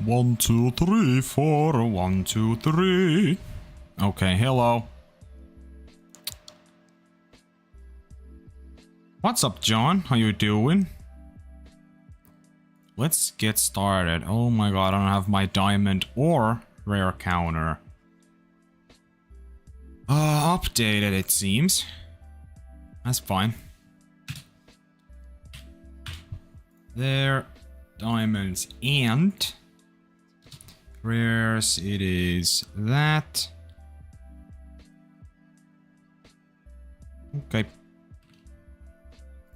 1, 2, 3, 4, 1, 2, 3. Okay, hello. What's up, John? How you doing? Let's get started. Oh my god, I don't have my diamond or rare counter. Updated it seems. That's fine. There, diamonds and rares, it is that. Okay.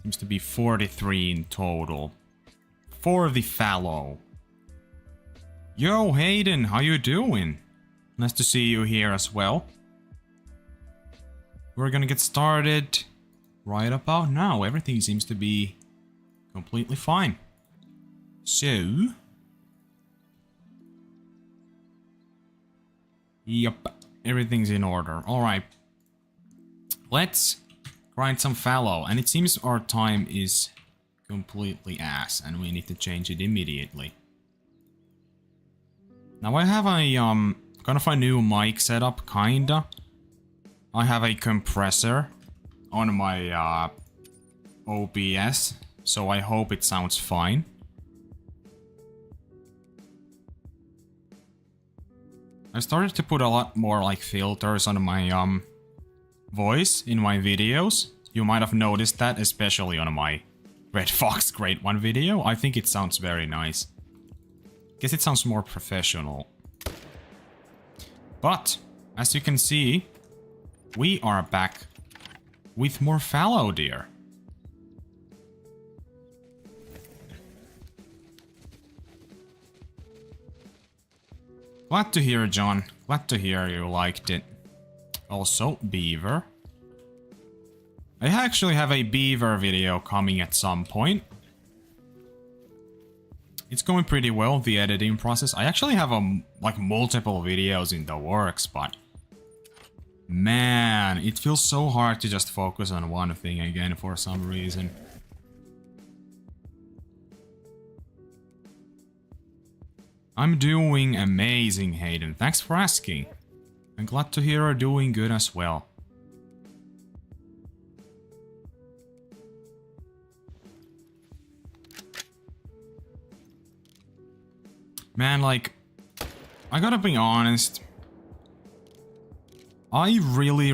Seems to be 43 in total. For the Fallow. Yo, Hayden, how you doing? Nice to see you here as well. We're gonna get started right about now. Everything seems to be completely fine. So... Yep, everything's in order. Alright. Let's grind some fallow. And it seems our time is completely ass. And we need to change it immediately. Now I have a, kind of a new mic setup, kinda. I have a compressor on my, OBS. So I hope it sounds fine. I started to put a lot more like filters on my voice in my videos. You might have noticed that, especially on my Red Fox Grade 1 video. I think it sounds very nice. Guess it sounds more professional. But, as you can see, we are back with more fallow deer. Glad to hear, John. Glad to hear you liked it. Also, beaver. I actually have a beaver video coming at some point. It's going pretty well, the editing process. I actually have like multiple videos in the works, but... Man, it feels so hard to just focus on one thing again for some reason. I'm doing amazing, Hayden. Thanks for asking. I'm glad to hear you're doing good as well. Man, like, I gotta be honest. I really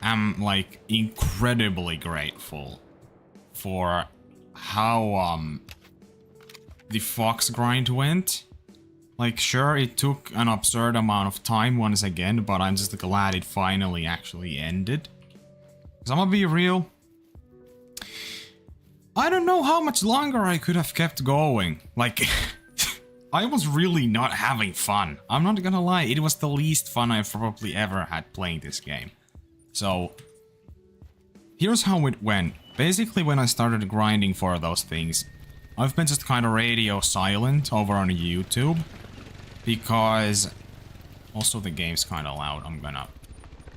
am, like, incredibly grateful for how, the fox grind went. Like, sure, it took an absurd amount of time once again, but I'm just glad it finally actually ended. Because I'm gonna be real, I don't know how much longer I could have kept going. Like, I was really not having fun. I'm not gonna lie, it was the least fun I've probably ever had playing this game. So, here's how it went. Basically, when I started grinding for those things, I've been just kind of radio silent over on YouTube. Because... Also, the game's kind of loud. I'm gonna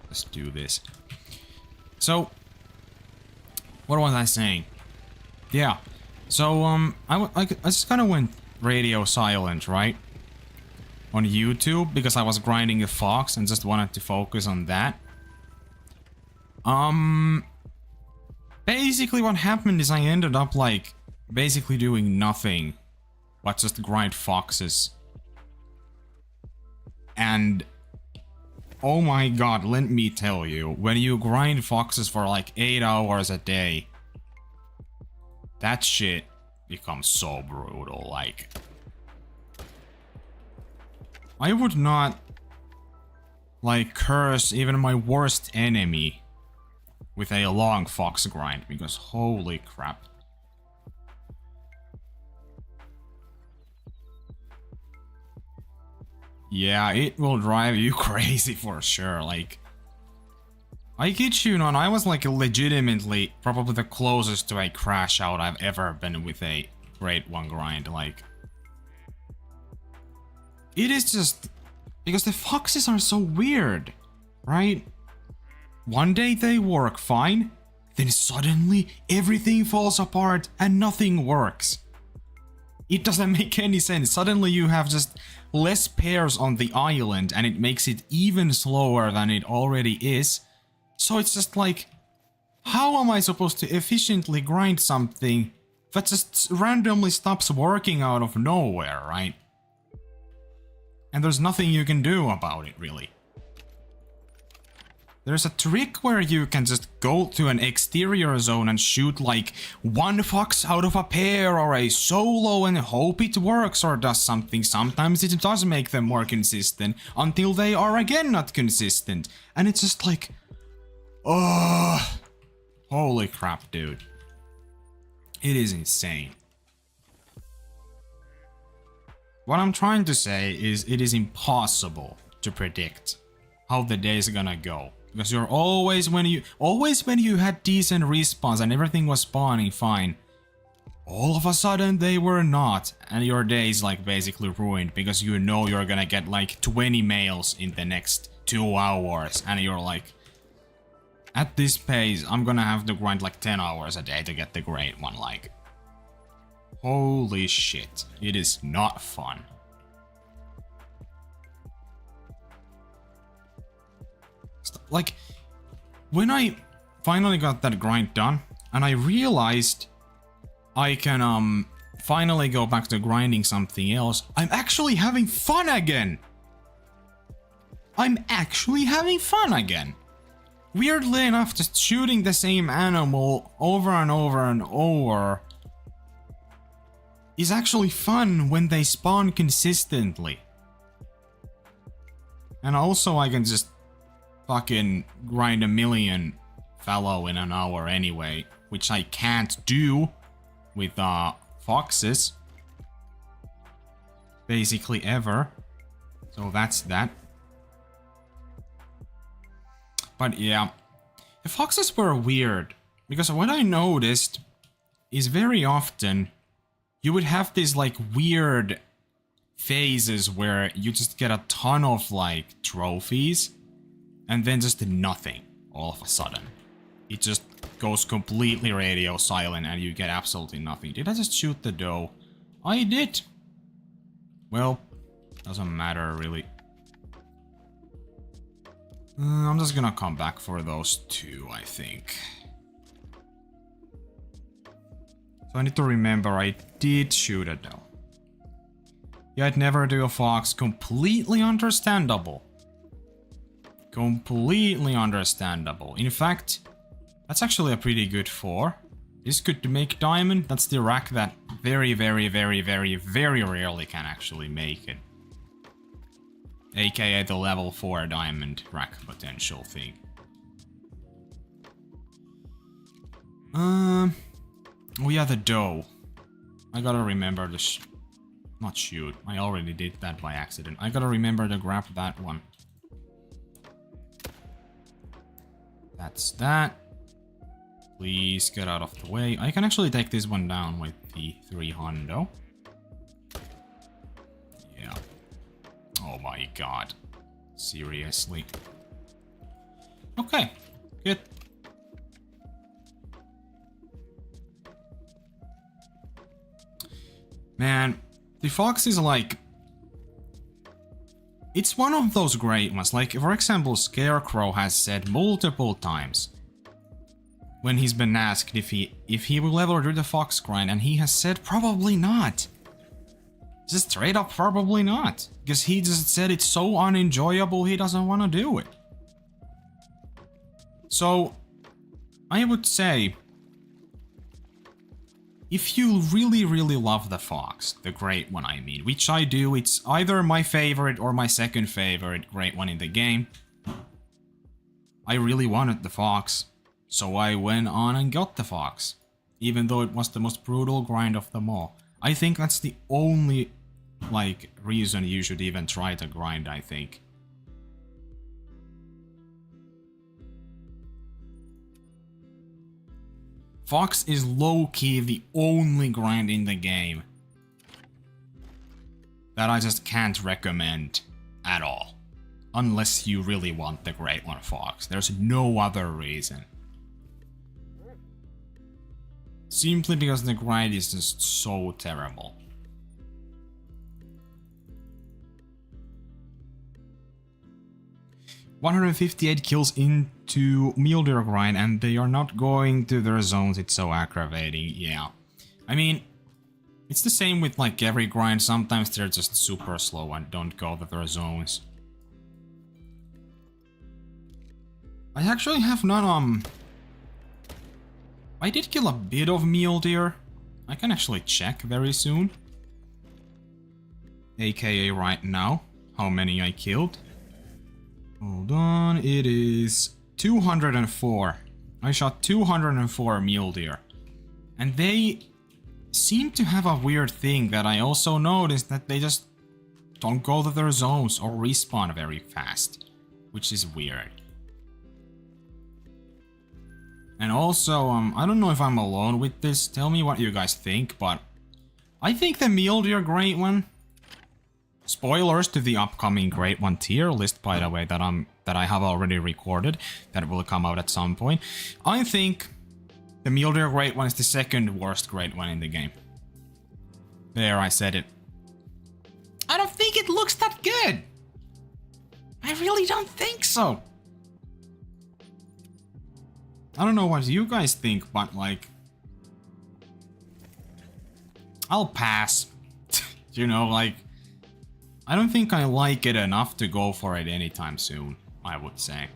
just do this. So... What was I saying? Yeah. So, I just kind of went radio silent, right? On YouTube, because I was grinding a fox and just wanted to focus on that. Basically what happened is I ended up, like... basically doing nothing but just grind foxes. And oh my god, let me tell you, when you grind foxes for like 8 hours a day, that shit becomes so brutal. Like, I would not like curse even my worst enemy with a long fox grind, because holy crap. Yeah, it will drive you crazy for sure. Like, I kid you not, I was like legitimately probably the closest to a crash out I've ever been with a Grade 1 grind. Like, it is just because the foxes are so weird, right? One day they work fine, then suddenly everything falls apart and nothing works. It doesn't make any sense. Suddenly you have just less pairs on the island and it makes it even slower than it already is. So it's just like, how am I supposed to efficiently grind something that just randomly stops working out of nowhere, right? And there's nothing you can do about it, really. There's a trick where you can just go to an exterior zone and shoot like one fox out of a pair or a solo and hope it works or does something. Sometimes it does make them more consistent until they are again not consistent. And it's just like, oh, holy crap, dude. It is insane. What I'm trying to say is it is impossible to predict how the day is gonna go. Because you're always when you had decent respawns and everything was spawning fine, all of a sudden they were not, and your day is like basically ruined because you know you're gonna get like 20 males in the next 2 hours, and you're like, at this pace I'm gonna have to grind like 10 hours a day to get the great one. Like, holy shit, it is not fun. Like, when I finally got that grind done, and I realized I can finally go back to grinding something else, I'm actually having fun again! I'm actually having fun again! Weirdly enough, just shooting the same animal over and over and over is actually fun when they spawn consistently. And also I can just fucking grind 1,000,000 fallow in an hour anyway, which I can't do with foxes basically ever. So that's that. But yeah, the foxes were weird because what I noticed is very often you would have these like weird phases where you just get a ton of like trophies and then just nothing all of a sudden. It just goes completely radio silent and you get absolutely nothing. Did I just shoot the doe? I did. Well, doesn't matter really. I'm just gonna come back for those two, I think. So I need to remember I did shoot a doe. Yeah, I'd never do a fox. Completely understandable. Completely understandable. In fact, that's actually a pretty good 4. This could make diamond. That's the rack that very rarely can actually make it. AKA the level 4 diamond rack potential thing. Oh yeah, the doe. I gotta remember to not shoot. I already did that by accident. I gotta remember to grab that one. That's that. Please get out of the way. I can actually take this one down with the theHunter. Yeah. Oh my god. Seriously. Okay. Good. Man, the fox is like... It's one of those great ones. Like, for example, Scarecrow has said multiple times when he's been asked if he will ever do the fox grind, and he has said probably not. Just straight up probably not. Because he just said it's so unenjoyable he doesn't want to do it. So, I would say, if you really love the fox, the great one I mean, which I do, it's either my favorite or my second favorite great one in the game. I really wanted the fox, so I went on and got the fox, even though it was the most brutal grind of them all. I think that's the only, like, reason you should even try to grind, I think. Fox is low-key the only grind in the game that I just can't recommend at all. Unless you really want the Great One Fox. There's no other reason. Simply because the grind is just so terrible. 158 kills into mule deer grind and they are not going to their zones. It's so aggravating. Yeah. I mean, it's the same with like every grind. Sometimes they're just super slow and don't go to their zones. I actually have not, I did kill a bit of mule deer. I can actually check very soon. AKA right now, how many I killed. Hold on, it is 204. I shot 204 mule deer. And they seem to have a weird thing that I also noticed, that they just don't go to their zones or respawn very fast, which is weird. And also, I don't know if I'm alone with this, tell me what you guys think, but I think the mule deer great one. Spoilers to the upcoming Great One tier list, by the way, that I have already recorded, that will come out at some point. I think the mule deer Great One is the second worst Great One in the game. There, I said it. I don't think it looks that good. I really don't think so. I don't know what you guys think, but like, I'll pass. You know, like, I don't think I like it enough to go for it anytime soon, I would say.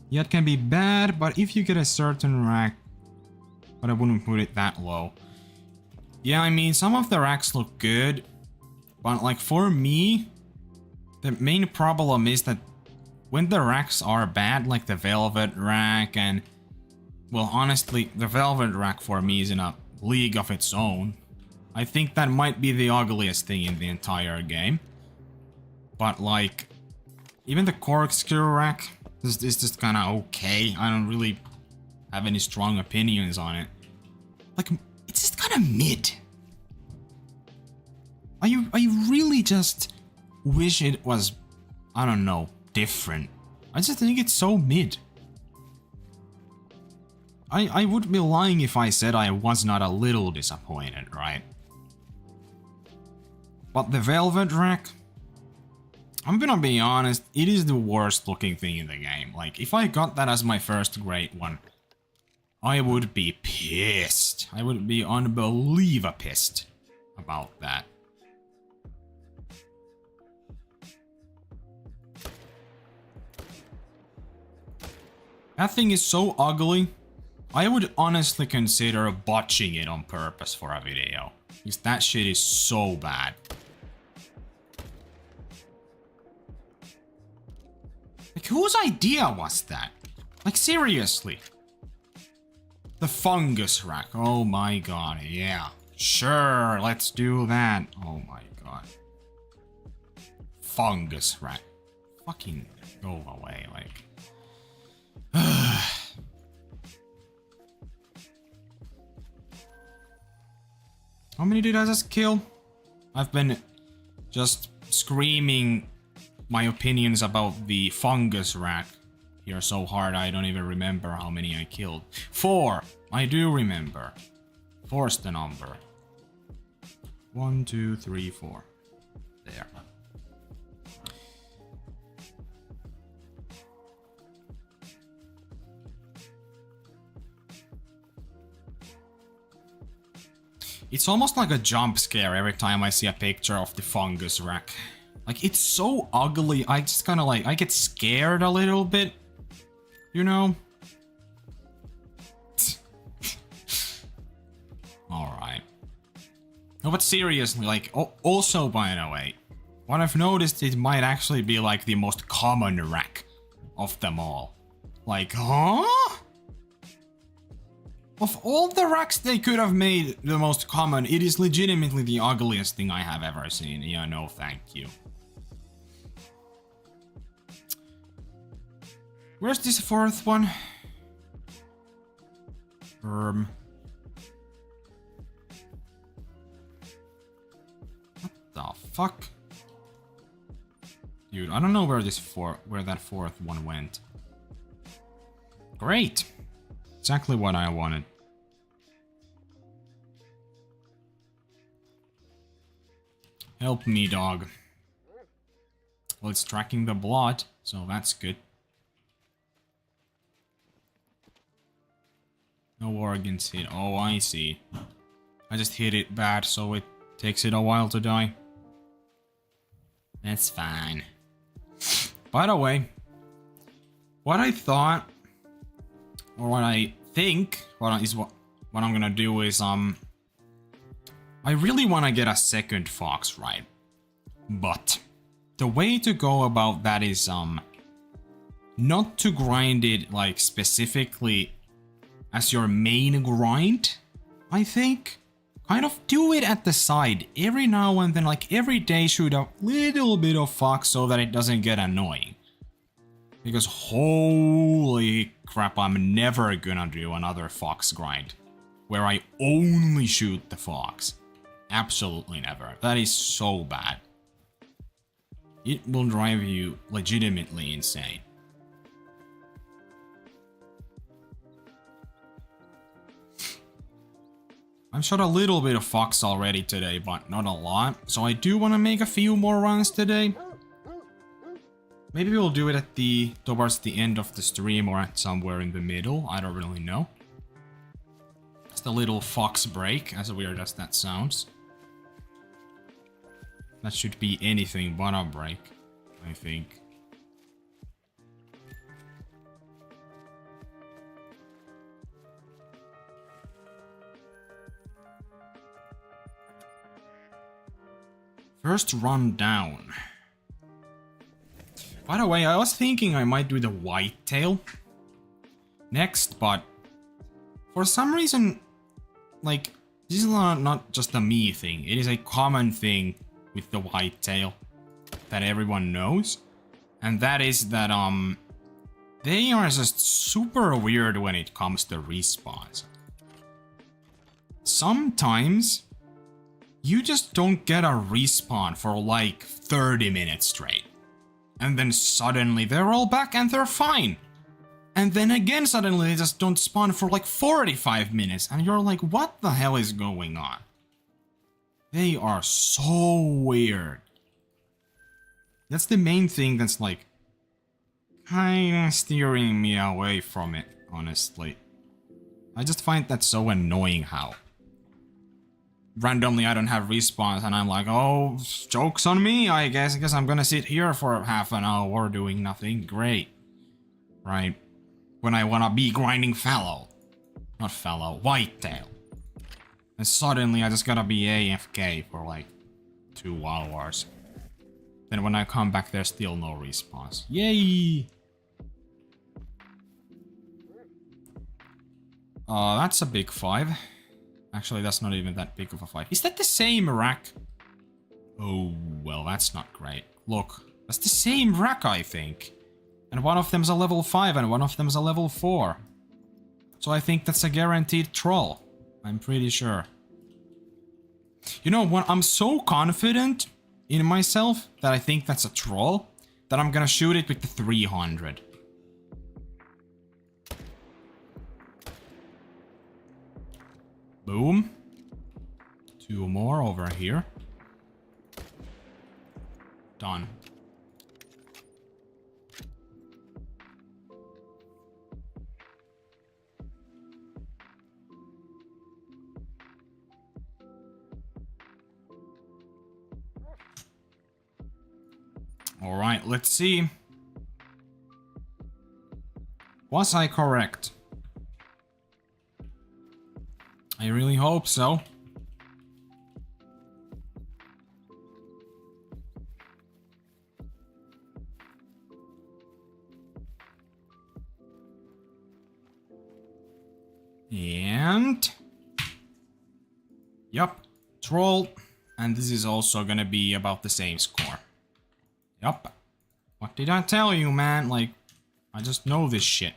Yeah, it can be bad, but if you get a certain rack, but I wouldn't put it that low. Yeah, I mean, some of the racks look good, but like for me, the main problem is that when the racks are bad, like the velvet rack and, well, honestly, the velvet rack for me is in a league of its own. I think that might be the ugliest thing in the entire game. But like, even the corkscrew rack is just kind of okay. I don't really have any strong opinions on it. Like, it's just kind of mid. I really just wish it was, I don't know, different. I just think it's so mid. I would be lying if I said I was not a little disappointed, right? But the velvet rack, I'm gonna be honest, it is the worst looking thing in the game. Like, if I got that as my first great one, I would be pissed. I would be unbelievable pissed about that. That thing is so ugly. I would honestly consider botching it on purpose for a video. Because that shit is so bad. Like, whose idea was that? Like, seriously. The fungus rack. Oh my god, yeah. Sure, let's do that. Oh my god. Fungus rack. Fucking go away, like. How many did I just kill? I've been just screaming my opinions about the fungus rack here so hard I don't even remember how many I killed. 4! I do remember. 4's the number. 1, 2, 3, 4. There. It's almost like a jump scare every time I see a picture of the fungus rack. Like, it's so ugly, I just kind of like, I get scared a little bit, you know? Alright. No, but seriously, like, also, by the way, what I've noticed, it might actually be like the most common rack of them all. Like, huh? Of all the racks they could have made the most common, it is legitimately the ugliest thing I have ever seen. Yeah, no, thank you. Where's this 4th one? What the fuck? Dude, I don't know where that 4th one went. Great. Exactly what I wanted. Help me, dog. Well, it's tracking the blood, so that's good. No organs hit. Oh, I see. I just hit it bad, so it takes it a while to die. That's fine. By the way, what I thought, or what I think, what I'm gonna do is, I really want to get a second fox, right? But the way to go about that is, not to grind it, like, specifically as your main grind, I think. Kind of do it at the side. Every now and then, like every day, shoot a little bit of fox so that it doesn't get annoying. Because holy crap, I'm never gonna do another fox grind where I only shoot the fox. Absolutely never. That is so bad. It will drive you legitimately insane. I've shot a little bit of fox already today, but not a lot. So I do want to make a few more runs today. Maybe we'll do it at towards the end of the stream or at somewhere in the middle. I don't really know. Just a little fox break, as weird as that sounds. That should be anything but a break, I think. First run down. By the way, I was thinking I might do the whitetail next, but for some reason, like, this is not just a me thing. It is a common thing with the whitetail that everyone knows, and that is that they are just super weird when it comes to respawns. Sometimes you just don't get a respawn for like 30 minutes straight. And then suddenly they're all back and they're fine. And then again suddenly they just don't spawn for like 45 minutes. And you're like, what the hell is going on? They are so weird. That's the main thing that's like kinda steering me away from it, honestly. I just find that so annoying how randomly I don't have respawns and I'm like, oh, joke's on me, I guess I'm gonna sit here for half an hour doing nothing. Great. Right? When I wanna be grinding fallow. Not fallow, whitetail. And suddenly I just gotta be AFK for like 2 hours. Then when I come back there's still no respawns. Yay! That's a big 5. Actually, that's not even that big of a 5. Is that the same rack? Oh, well, that's not great. Look, that's the same rack, I think. And one of them's a level 5 and one of them's a level 4. So I think that's a guaranteed troll. I'm pretty sure. You know what? I'm so confident in myself that I think that's a troll that I'm gonna shoot it with the 300. Boom. 2 more over here. Done. All right, let's see. Was I correct? I really hope so. And yep, troll. And this is also gonna be about the same score. Yup. What did I tell you, man? Like, I just know this shit.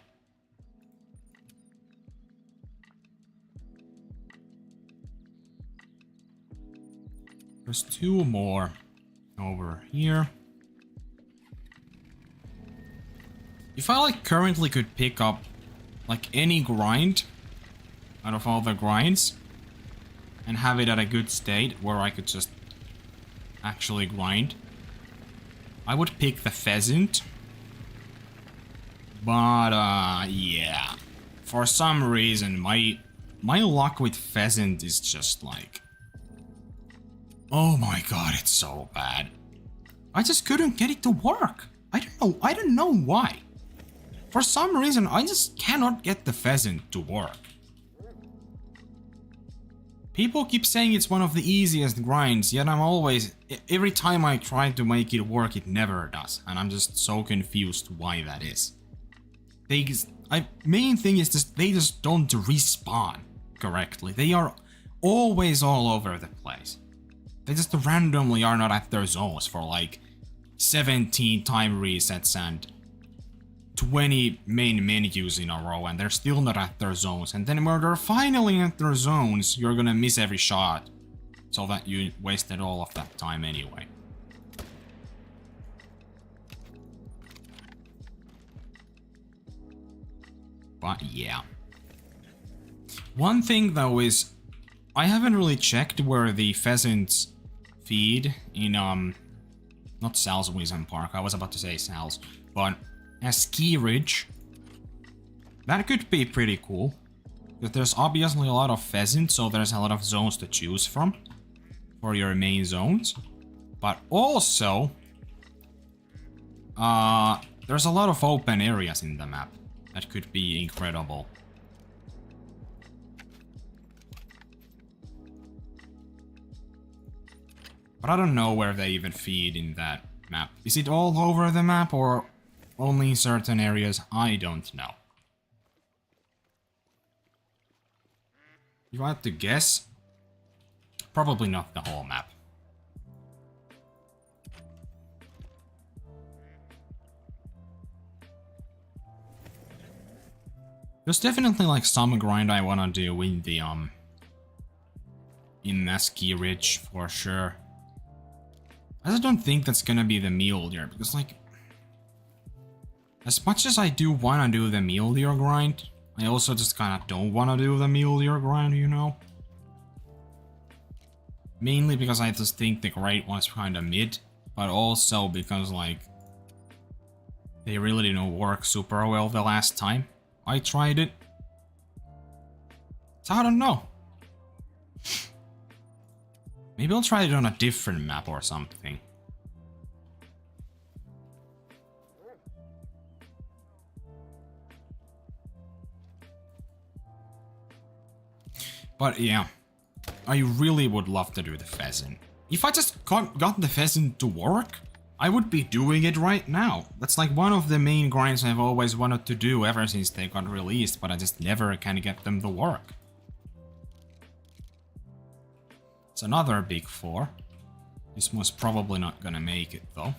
There's 2 more over here. If I like currently could pick up like any grind out of all the grinds and have it at a good state where I could just actually grind, I would pick the pheasant. But, yeah. For some reason, my luck with pheasant is just like... Oh my god, it's so bad. I just couldn't get it to work. I don't know why. For some reason, I just cannot get the pheasant to work. People keep saying it's one of the easiest grinds, yet I'm always... Every time I try to make it work, it never does. And I'm just so confused why that is. Main thing is just they just don't respawn correctly. They are always all over the place. They just randomly are not at their zones for like 17 time resets and 20 main menus in a row, and they're still not at their zones. And then when they're finally at their zones, you're gonna miss every shot, so that you wasted all of that time anyway. But yeah. One thing though is, I haven't really checked where the pheasants feed in, not Sal's Wisdom Park, I was about to say Sal's, but a ski ridge. That could be pretty cool. Because there's obviously a lot of pheasants, so there's a lot of zones to choose from for your main zones. But also, there's a lot of open areas in the map. That could be incredible. But I don't know where they even feed in that map. Is it all over the map or only in certain areas? I don't know. If I had to guess, probably not the whole map. There's definitely like some grind I wanna do in the in Ski Ridge for sure. I just don't think that's gonna be the mule deer, because like, as much as I do wanna do the mule deer grind, I also just kinda don't wanna do the mule deer grind, you know? Mainly because I just think the great one's kinda mid, but also because like, they really didn't work super well the last time I tried it. So I don't know. Maybe I'll try it on a different map or something. But yeah, I really would love to do the pheasant. If I just got the pheasant to work, I would be doing it right now. That's like one of the main grinds I've always wanted to do ever since they got released, but I just never can get them to work. It's another big 4. This one's probably not gonna make it though.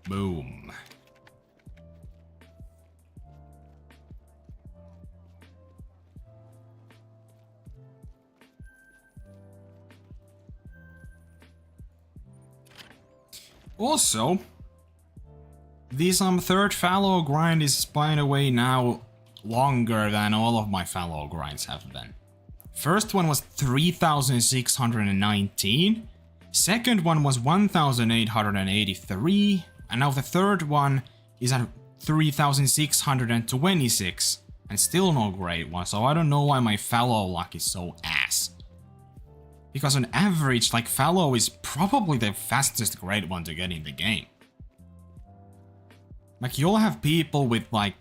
Boom. Also, this third Fallow grind is, by the way, now longer than all of my Fallow grinds have been. First one was 3,619, second one was 1,883, and now the third one is at 3,626, and still no great one, so I don't know why my Fallow luck is so ass. Because on average, like, Fallow is probably the fastest great one to get in the game. Like, you'll have people with, like,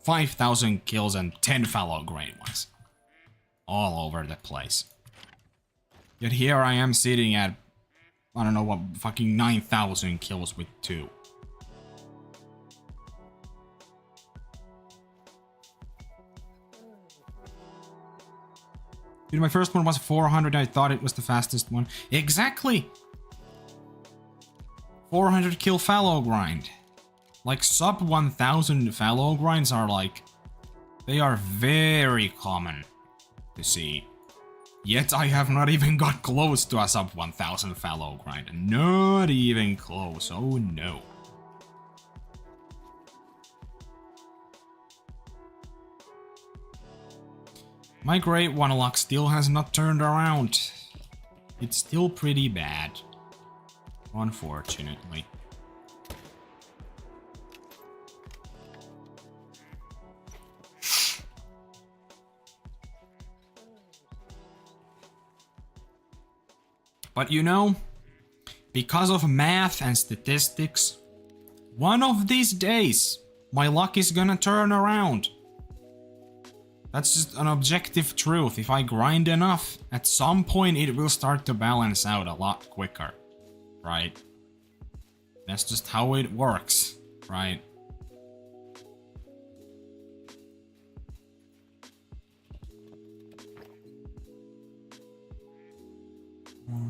5,000 kills and 10 Fallow great ones. All over the place. Yet here I am sitting at, I don't know what, fucking 9,000 kills with 2. Dude, my first one was 400, I thought it was the fastest one. Exactly! 400 kill Fallow grind. Like, sub 1000 Fallow grinds are like... They are very common to see. Yet I have not even got close to a sub 1000 Fallow grind. Not even close, oh no. My Great One luck still has not turned around. It's still pretty bad. Unfortunately. But you know, because of math and statistics, one of these days, my luck is gonna turn around. That's just an objective truth. If I grind enough, at some point it will start to balance out a lot quicker, right? That's just how it works, right?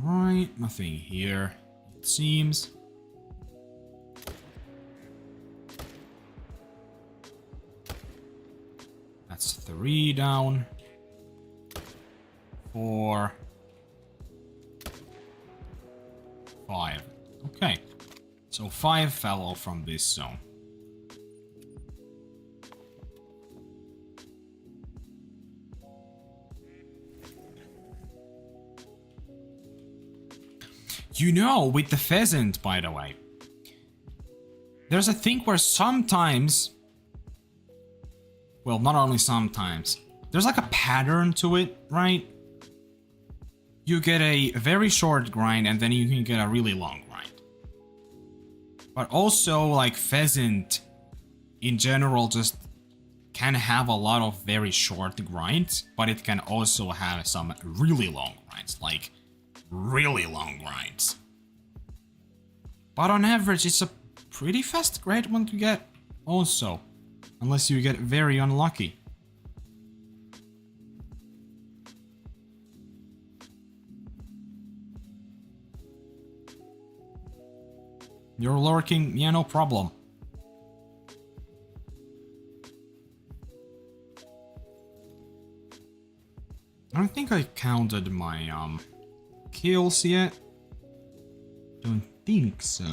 Alright, nothing here, it seems. That's 3 down. 4. 5. Okay. So 5 fallow from this zone. You know, with the pheasant, by the way, there's a thing where sometimes, well, not only sometimes, there's like a pattern to it, right? You get a very short grind and then you can get a really long grind. But also, like, pheasant in general just can have a lot of very short grinds, but it can also have some really long grinds, like really long grinds. But on average, it's a pretty fast great one to get also, unless you get very unlucky. You're lurking, yeah, no problem. I don't think I counted my kills yet. Don't think so.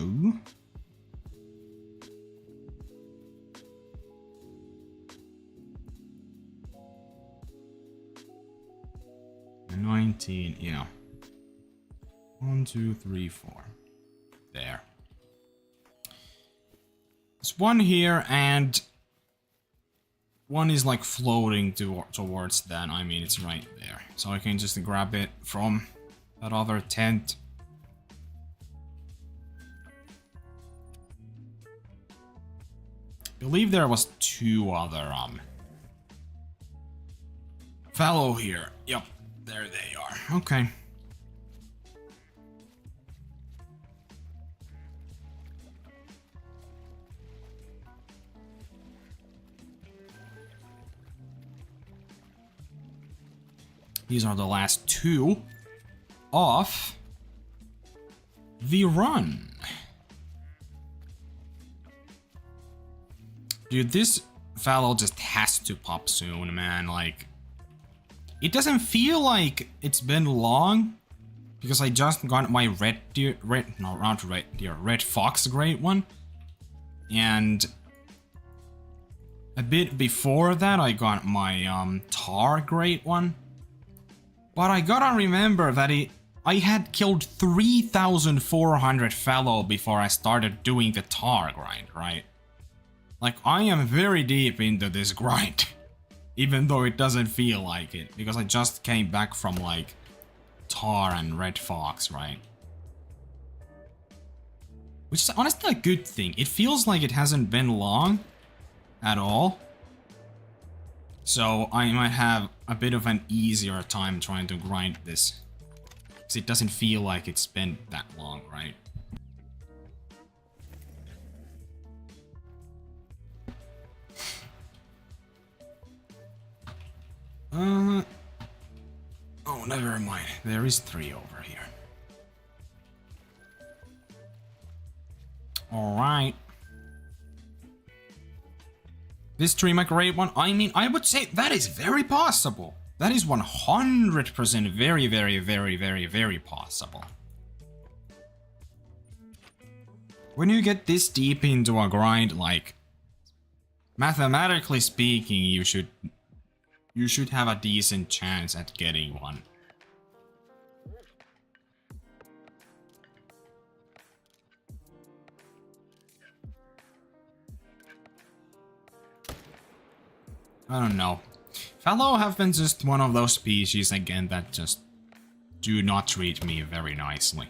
And 19, yeah. 1, 2, 3, 4. There. There's one here, and one is like floating towards that. I mean, it's right there. So I can just grab it from that other tent. I believe there was 2 other fallow here. Yep, there they are. Okay. These are the last 2 of the run. Dude, this fallow just has to pop soon, man. Like, it doesn't feel like it's been long because I just got my red fox great one, and a bit before that I got my tar great one. But I gotta remember that I had killed 3,400 fallow before I started doing the tar grind, right? Like, I am very deep into this grind, even though it doesn't feel like it, because I just came back from, like, tar and red fox, right? Which is honestly a good thing. It feels like it hasn't been long at all. So I might have a bit of an easier time trying to grind this, because it doesn't feel like it's been that long, right? Oh, never mind. There is 3 over here. Alright. This tree might great one. I mean, I would say that is very possible. That is 100% very, very, very, very, very possible. When you get this deep into a grind, like, mathematically speaking, you should you should have a decent chance at getting one. I don't know. Fallow have been just one of those species again that just do not treat me very nicely.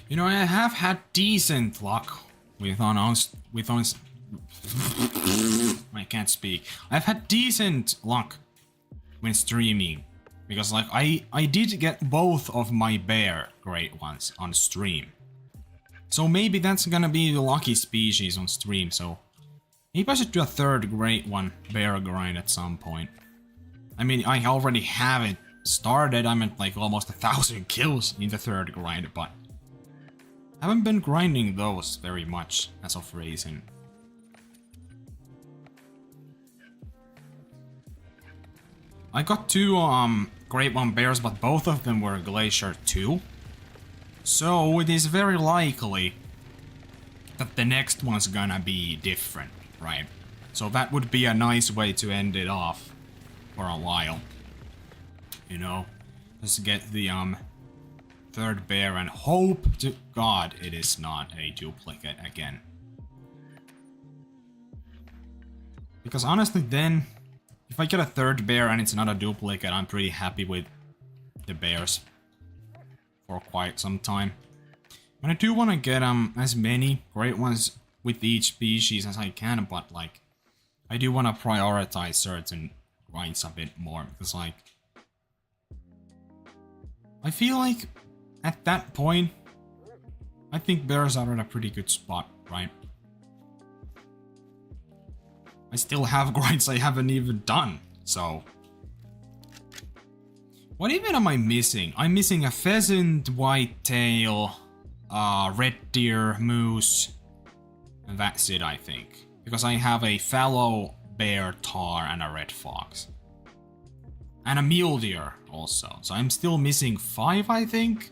You know, I have had decent luck with I can't speak. I've had decent luck when streaming. Because like I did get both of my bear great ones on stream. So maybe that's gonna be the lucky species on stream, so maybe I should do a third great one bear grind at some point. I mean, I already have it started. I'm at like almost 1,000 kills in the third grind, but I haven't been grinding those very much as of recent. I got 2 Great One Bears, but both of them were Glacier 2. So it is very likely that the next one's gonna be different, right? So that would be a nice way to end it off for a while. You know? Just get the third bear and hope to God it is not a duplicate again. Because honestly then, if I get a third bear and it's not a duplicate, I'm pretty happy with the bears for quite some time. And I do want to get as many great ones with each species as I can, but like I do want to prioritize certain grinds a bit more, because like I feel like at that point I think bears are in a pretty good spot, right? I still have grinds I haven't even done, so... What even am I missing? I'm missing a pheasant, whitetail, red deer, moose, and that's it, I think. Because I have a fallow, bear, tar, and a red fox. And a mule deer also, so I'm still missing 5, I think?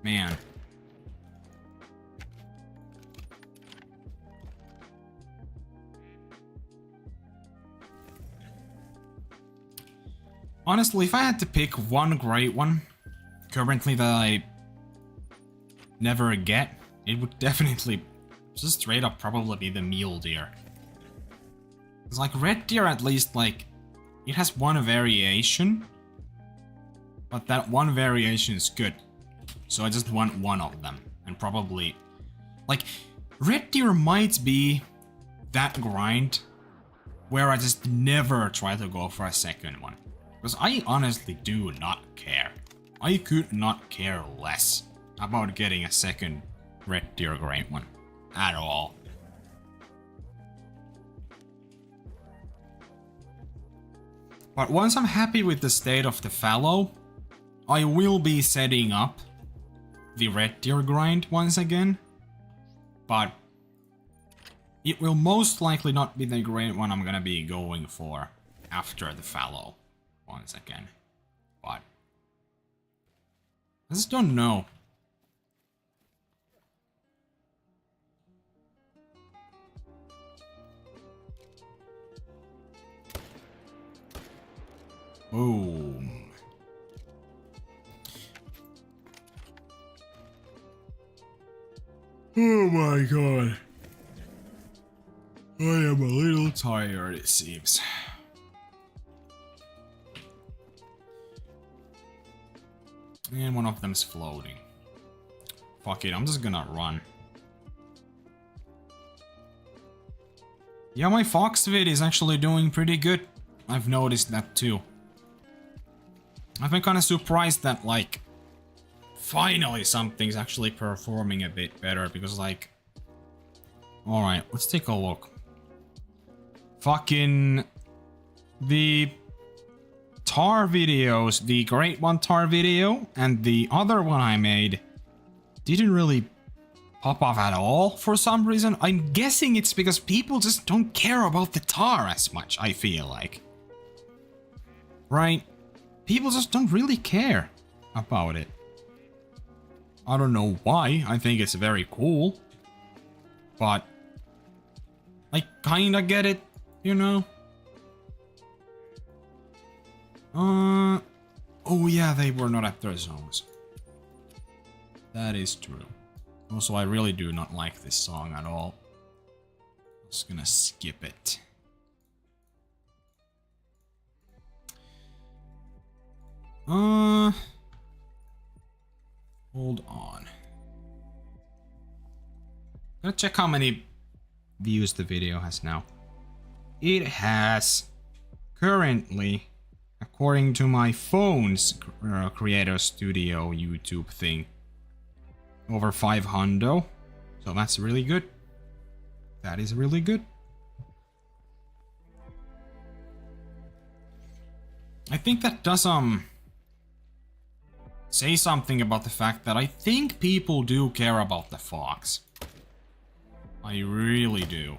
Man. Honestly, if I had to pick one great one, currently that I never get, it would definitely just straight up probably be the mule deer. It's like red deer at least, like, it has one variation, but that one variation is good. So I just want one of them, and probably, like, red deer might be that grind where I just never try to go for a second one. Because I honestly do not care. I could not care less about getting a second red deer great one. At all. But once I'm happy with the state of the fallow, I will be setting up the red deer grind once again. But it will most likely not be the great one I'm gonna be going for after the fallow. Once again, but I just don't know. Boom. Oh my god. I am a little tired, it seems. And one of them's floating. Fuck it, I'm just gonna run. Yeah, my fox vid is actually doing pretty good. I've noticed that too. I've been kinda surprised that, like, finally something's actually performing a bit better, because, like... Alright, let's take a look. Fucking... The... tar videos, the Great One tar video and the other one I made didn't really pop off at all for some reason. I'm guessing it's because people just don't care about the tar as much, I feel like. Right? People just don't really care about it. I don't know why. I think it's very cool. But I kinda get it, you know? Oh yeah, they were not at their zones. That is true. Also, I really do not like this song at all. Just gonna skip it. Hold on. Gonna check how many views the video has now. It has currently, according to my phone's Creator Studio YouTube thing, over 500. So that's really good. That is really good. I think that does say something about the fact that I think people do care about the fox. I really do.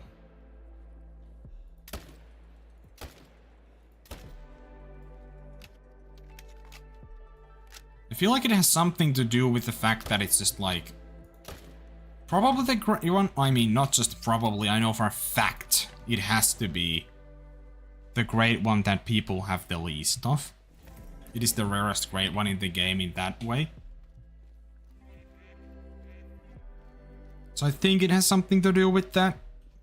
I feel like it has something to do with the fact that it's just like probably the great one. I mean, not just probably, I know for a fact it has to be the great one that people have the least of. It is the rarest great one in the game in that way. So I think it has something to do with that,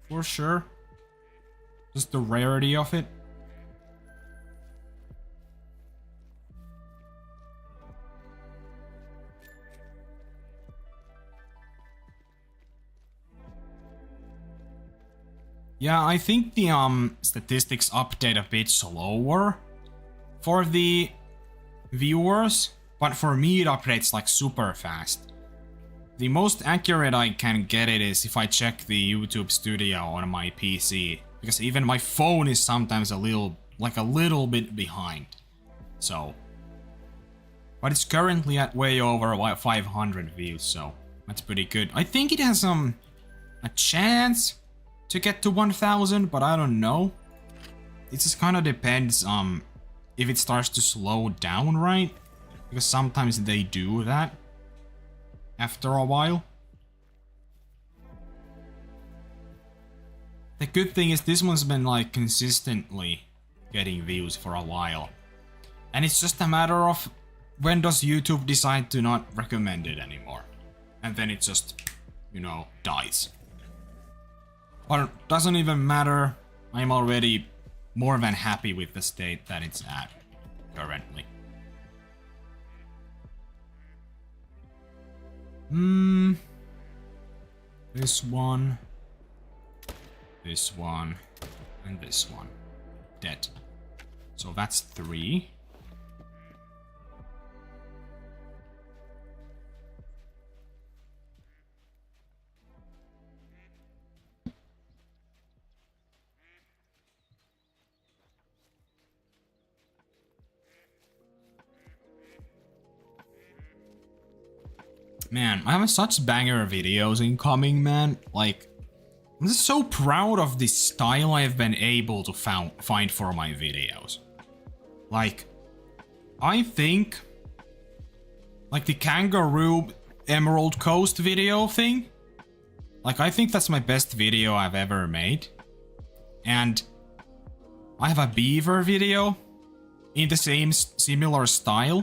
for sure. Just the rarity of it. Yeah, I think the statistics update a bit slower for the viewers, but for me it updates like super fast. The most accurate I can get it is if I check the YouTube Studio on my PC, because even my phone is sometimes a little bit behind. So, but it's currently at way over 500 views, so that's pretty good. I think it has a chance to get to 1000, but I don't know. It just kind of depends if it starts to slow down, right? Because sometimes they do that after a while. The good thing is this one's been like consistently getting views for a while. And it's just a matter of when does YouTube decide to not recommend it anymore. And then it just, you know, dies. But it doesn't even matter. I'm already more than happy with the state that it's at currently. This one, and this one. Dead. So that's 3. Man, I have such banger videos incoming, man. Like, I'm just so proud of the style I've been able to find for my videos. Like, I think, like the Kangaroo Emerald Coast video thing, like I think that's my best video I've ever made. And I have a beaver video in the same similar style.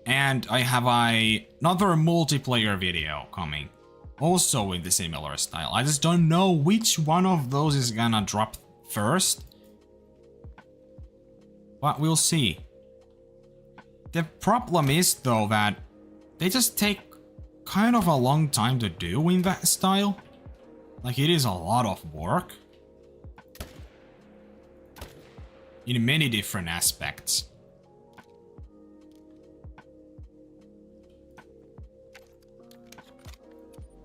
And I have another multiplayer video coming, also in the similar style. I just don't know which one of those is gonna drop first. But we'll see. The problem is though that they just take kind of a long time to do in that style. Like it is a lot of work. In many different aspects.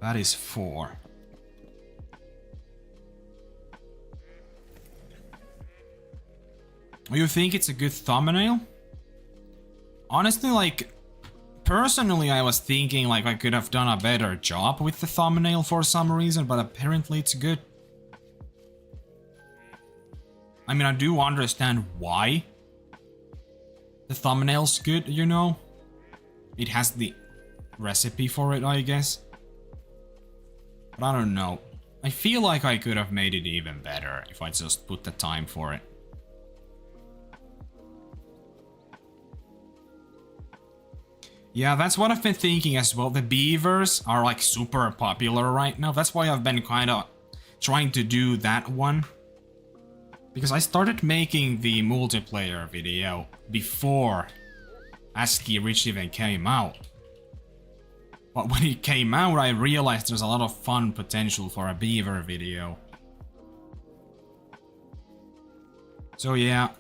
That is 4. You think it's a good thumbnail? Honestly, like, personally I was thinking like I could have done a better job with the thumbnail for some reason, but apparently it's good. I mean, I do understand why the thumbnail's good, you know? It has the recipe for it, I guess. But I don't know. I feel like I could have made it even better if I just put the time for it. Yeah, that's what I've been thinking as well. The beavers are like super popular right now. That's why I've been kind of trying to do that one. Because I started making the multiplayer video before ASCII Rich even came out. But when it came out, I realized there's a lot of fun potential for a beaver video. So yeah.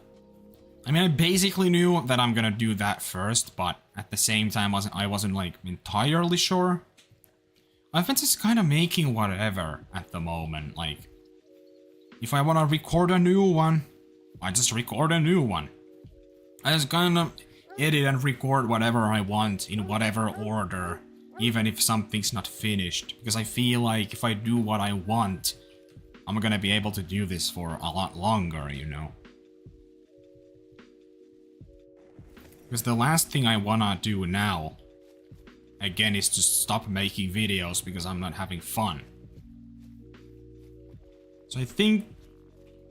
I mean, I basically knew that I'm gonna do that first, but at the same time, I wasn't like entirely sure. I've been just kind of making whatever at the moment. Like, if I want to record a new one, I just record a new one. I just kind of edit and record whatever I want in whatever order, even if something's not finished. Because I feel like if I do what I want, I'm gonna be able to do this for a lot longer, you know. Because the last thing I wanna do now, again, is just stop making videos because I'm not having fun. So I think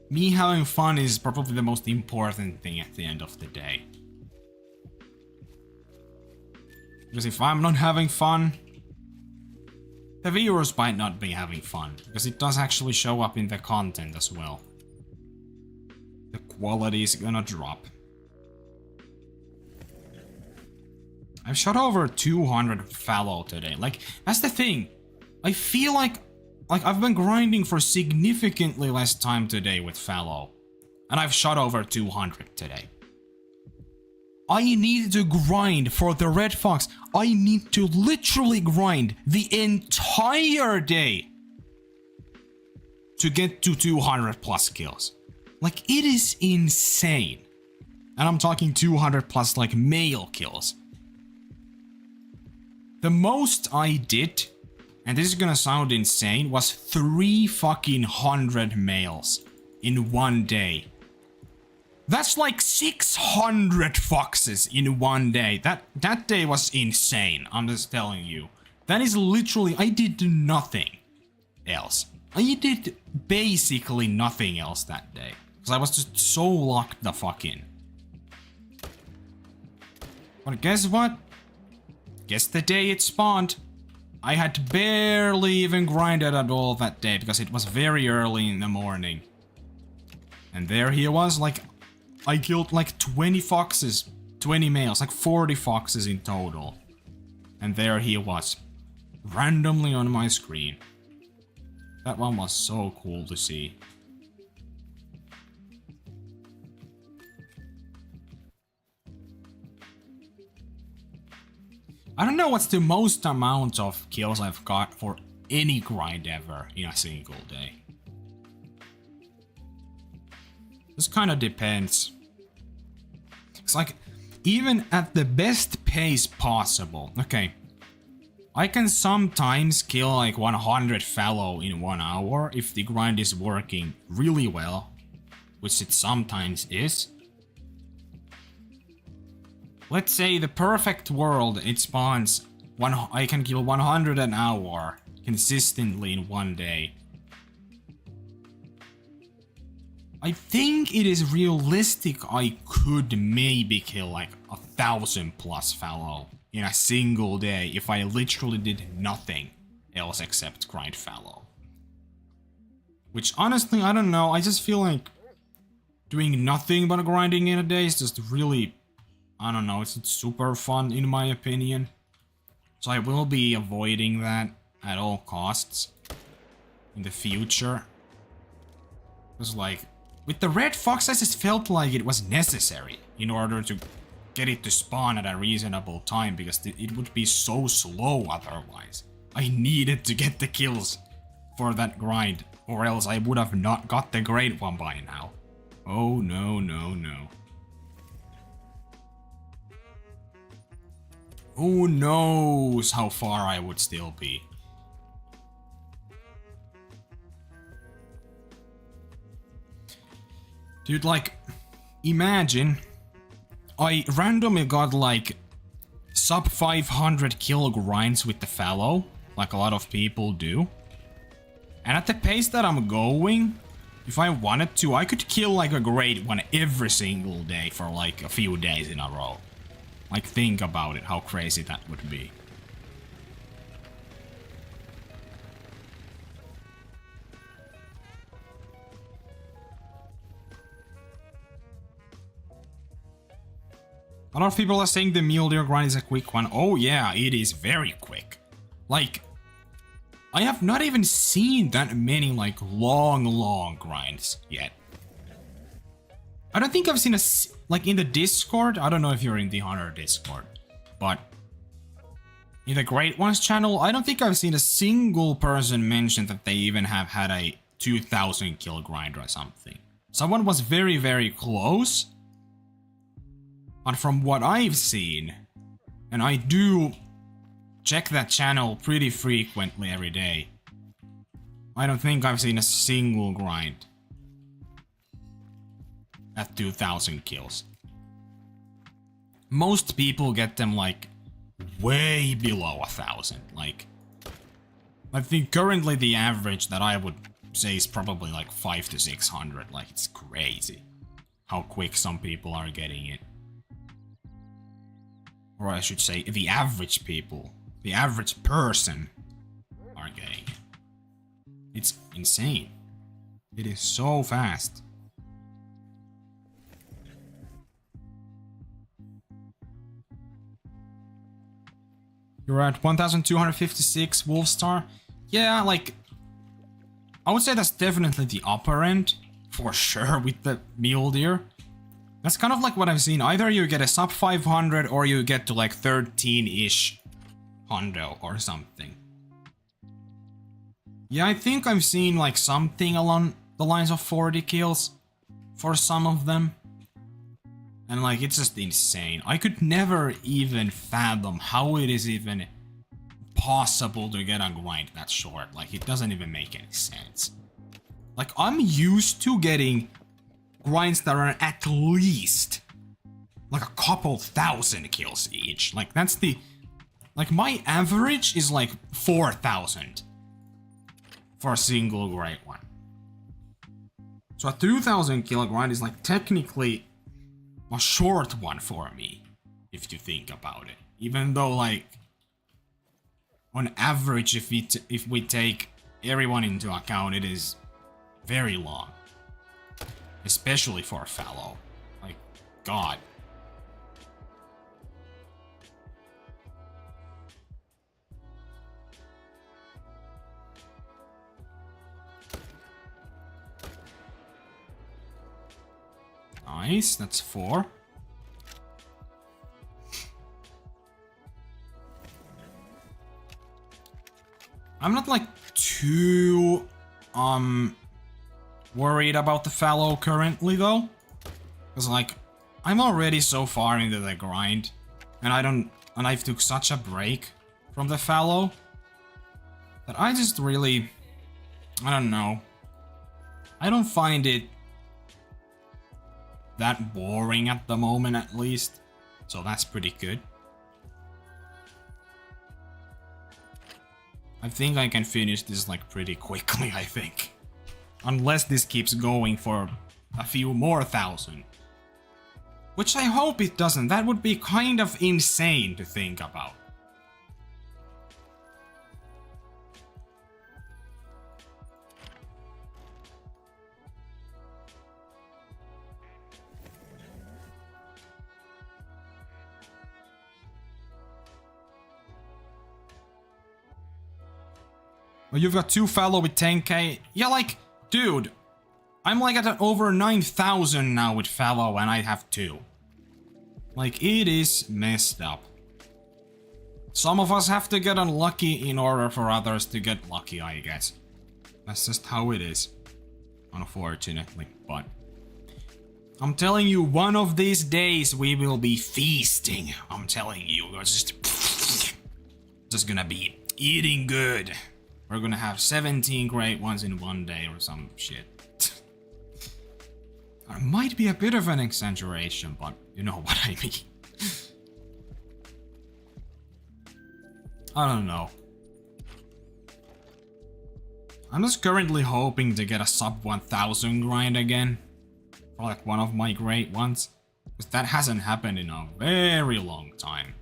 me having fun is probably the most important thing at the end of the day. Because if I'm not having fun, the viewers might not be having fun. Because it does actually show up in the content as well. The quality is gonna drop. I've shot over 200 fallow today. Like, that's the thing. I feel like I've been grinding for significantly less time today with fallow. And I've shot over 200 today. I need to grind for the red fox. I need to literally grind the entire day to get to 200 plus kills. Like, it is insane. And I'm talking 200 plus like male kills. The most I did, and this is gonna sound insane, was 300 males in one day. That's like 600 foxes in one day. That day was insane, I'm just telling you. That is literally, I did nothing else. I did basically nothing else that day. Because I was just so locked the fuck in. But guess what? Guess the day it spawned, I had barely even grinded at all that day because it was very early in the morning. And there he was, like, I killed like 20 foxes, 20 males, like 40 foxes in total. And there he was, randomly on my screen. That one was so cool to see. I don't know what's the most amount of kills I've got for any grind ever in a single day. This kind of depends. It's like, even at the best pace possible, okay, I can sometimes kill like 100 fallow in 1 hour if the grind is working really well, which it sometimes is. Let's say the perfect world, it spawns I can kill 100 an hour consistently in one day. I think it is realistic I could maybe kill like 1,000 plus fallow in a single day if I literally did nothing else except grind fallow. Which honestly, I don't know, I just feel like doing nothing but grinding in a day is just really, I don't know, it's super fun in my opinion. So I will be avoiding that at all costs in the future. Because like, with the red fox, I just felt like it was necessary in order to get it to spawn at a reasonable time, because it would be so slow otherwise. I needed to get the kills for that grind, or else I would have not got the great one by now. Oh no, no, no. Who knows how far I would still be. Dude, like, imagine I randomly got like sub 500 kill grinds with the Fallow, like a lot of people do. And at the pace that I'm going, if I wanted to, I could kill like a great one every single day for like a few days in a row. Like, think about it, how crazy that would be. A lot of people are saying the mule deer grind is a quick one. Oh yeah, it is very quick. Like, I have not even seen that many like long grinds yet. I don't think I've seen like in the Discord. I don't know if you're in the Hunter Discord, but in the Great Ones channel, I don't think I've seen a single person mention that they even have had a 2000 kill grind or something. Someone was very close. But from what I've seen, and I do check that channel pretty frequently every day, I don't think I've seen a single grind at 2000 kills. Most people get them like way below 1000. Like, I think currently the average that I would say is probably like 500 to 600. Like, it's crazy how quick some people are getting it. Or I should say, the average people, the average person are getting it. It's insane. It is so fast. You're at 1256 Wolfstar. Yeah, like, I would say that's definitely the upper end, for sure, with the mule deer. That's kind of like what I've seen. Either you get a sub 500 or you get to like 13-ish hundo or something. Yeah, I think I've seen like something along the lines of 40 kills for some of them. And like, it's just insane. I could never even fathom how it is even possible to get a grind that short. Like, it doesn't even make any sense. Like, I'm used to getting grinds that are at least like a couple thousand kills each. Like, that's the... Like, my average is like 4,000 for a single great one. So a 2,000 kill grind is like technically a short one for me, if you think about it. Even though, like, on average, if we take everyone into account, it is very long. Especially for a Fallow. Like, God. Nice, that's 4. I'm not like too worried about the Fallow currently though, because like I'm already so far into the grind, and I took such a break from the Fallow that I just really, I don't know, I don't find it that boring at the moment, at least, so that's pretty good. I think I can finish this like pretty quickly, I think. Unless this keeps going for a few more thousand. Which I hope it doesn't. That would be kind of insane to think about. Well, you've got 2 Fallow with 10k. Yeah, like, dude, I'm like at over 9,000 now with Fallow and I have 2. Like, it is messed up. Some of us have to get unlucky in order for others to get lucky, I guess. That's just how it is. Unfortunately, but... I'm telling you, one of these days we will be feasting. I'm telling you, we're just gonna be eating good. We're gonna have 17 great ones in one day or some shit. It might be a bit of an exaggeration, but you know what I mean. I don't know. I'm just currently hoping to get a sub 1000 grind again. For like one of my great ones. Because that hasn't happened in a very long time.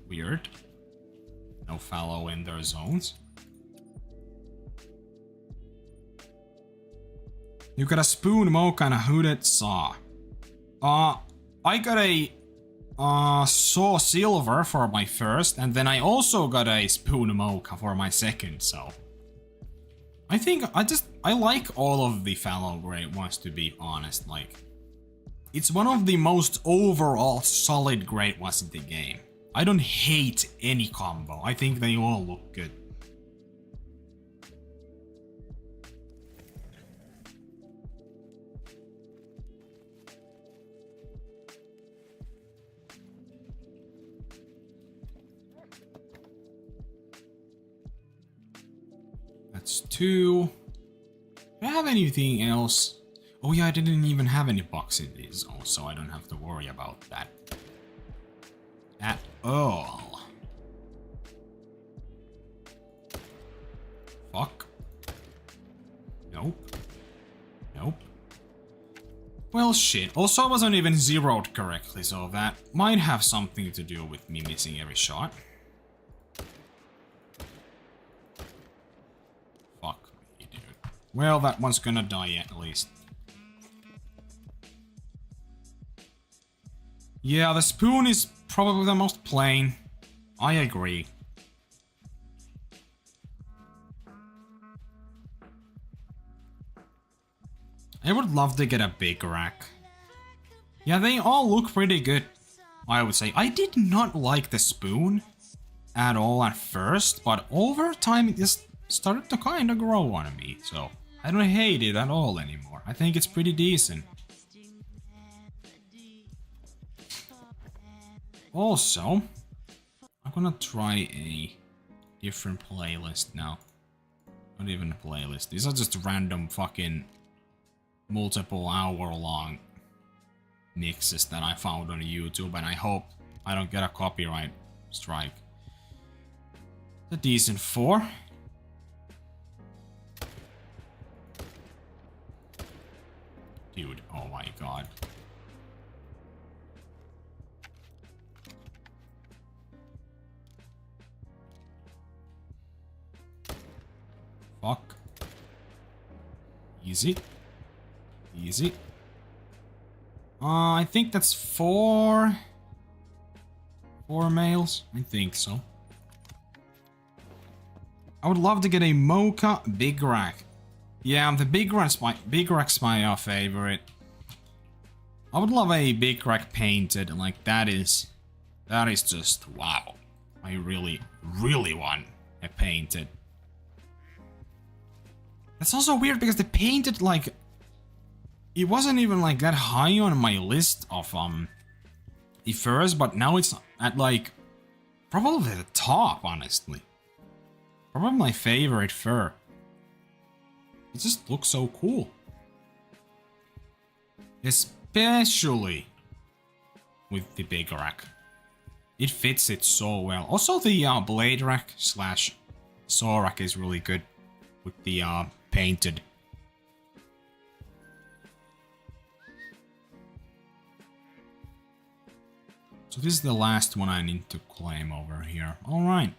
Weird. No fallow in their zones. You got a spoon mocha and a hooded saw. I got a saw silver for my first, and then I also got a spoon mocha for my second, so I think I like all of the fallow great ones, to be honest. Like, it's one of the most overall solid great ones in the game. I don't hate any combo. I think they all look good. That's 2. Do I have anything else? Oh yeah, I didn't even have any bugs in these zones, so I don't have to worry about that at all. Fuck. Nope. Nope. Well, shit. Also, I wasn't even zeroed correctly, so that might have something to do with me missing every shot. Fuck me, dude. Well, that one's gonna die at least. Yeah, the spoon is probably the most plain. I agree. I would love to get a big rack. Yeah, they all look pretty good, I would say. I did not like the spoon at all at first, but over time it just started to kind of grow on me, so I don't hate it at all anymore. I think it's pretty decent. Also, I'm gonna try a different playlist now. Not even a playlist. These are just random fucking multiple hour-long mixes that I found on YouTube, and I hope I don't get a copyright strike. It's a decent 4. Dude, oh my god. Fuck. Easy. Easy. I think that's 4 males. I think so. I would love to get a mocha big rack. Yeah, the big rack's my favorite. I would love a big rack painted. Like, that is just wow. I really want a painted. That's also weird because the painted, like, it wasn't even like that high on my list of the furs, but now it's at like probably the top, honestly. Probably my favorite fur. It just looks so cool. Especially with the big rack. It fits it so well. Also the blade rack / saw rack is really good with the painted. So this is the last one I need to claim over here. Alright.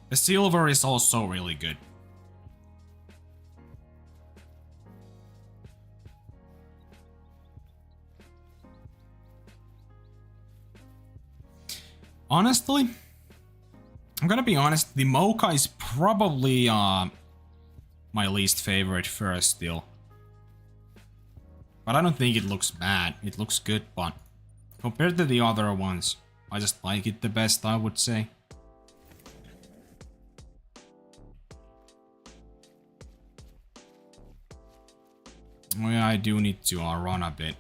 The silver is also really good. Honestly, I'm gonna be honest, the mocha is probably my least favorite first still. But I don't think it looks bad. It looks good, but compared to the other ones, I just like it the best, I would say. Oh yeah, I do need to run a bit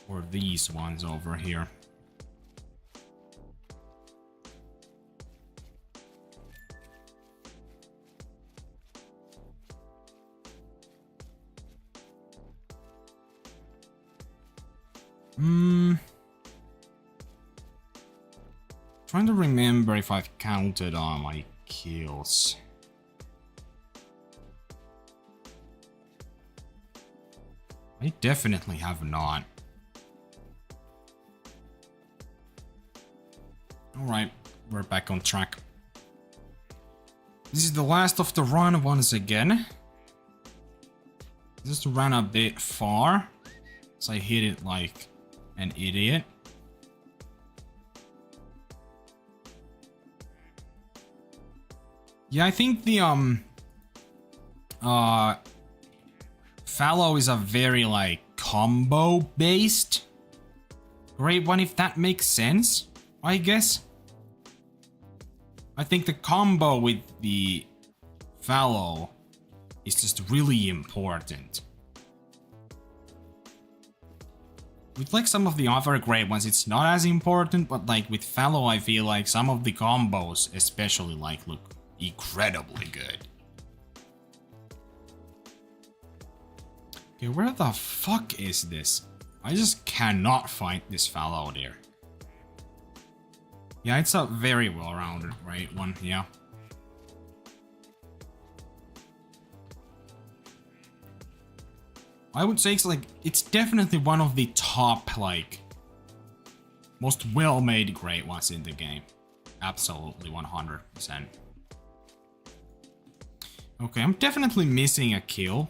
for these ones over here. Trying to remember if I've counted on my kills. I definitely have not. Alright, we're back on track. This is the last of the run once again. Just ran a bit far, so I hit it like an idiot. Yeah, I think the Fallow is a very like combo based great one, if that makes sense, I guess. I think the combo with the Fallow is just really important. With like some of the other great ones, it's not as important, but like with Fallow, I feel like some of the combos especially like look incredibly good. Okay, where the fuck is this? I just cannot find this Fallow there. Yeah, it's a very well-rounded right one, yeah. I would say it's definitely one of the top like most well-made great ones in the game. Absolutely 100%. Okay, I'm definitely missing a kill.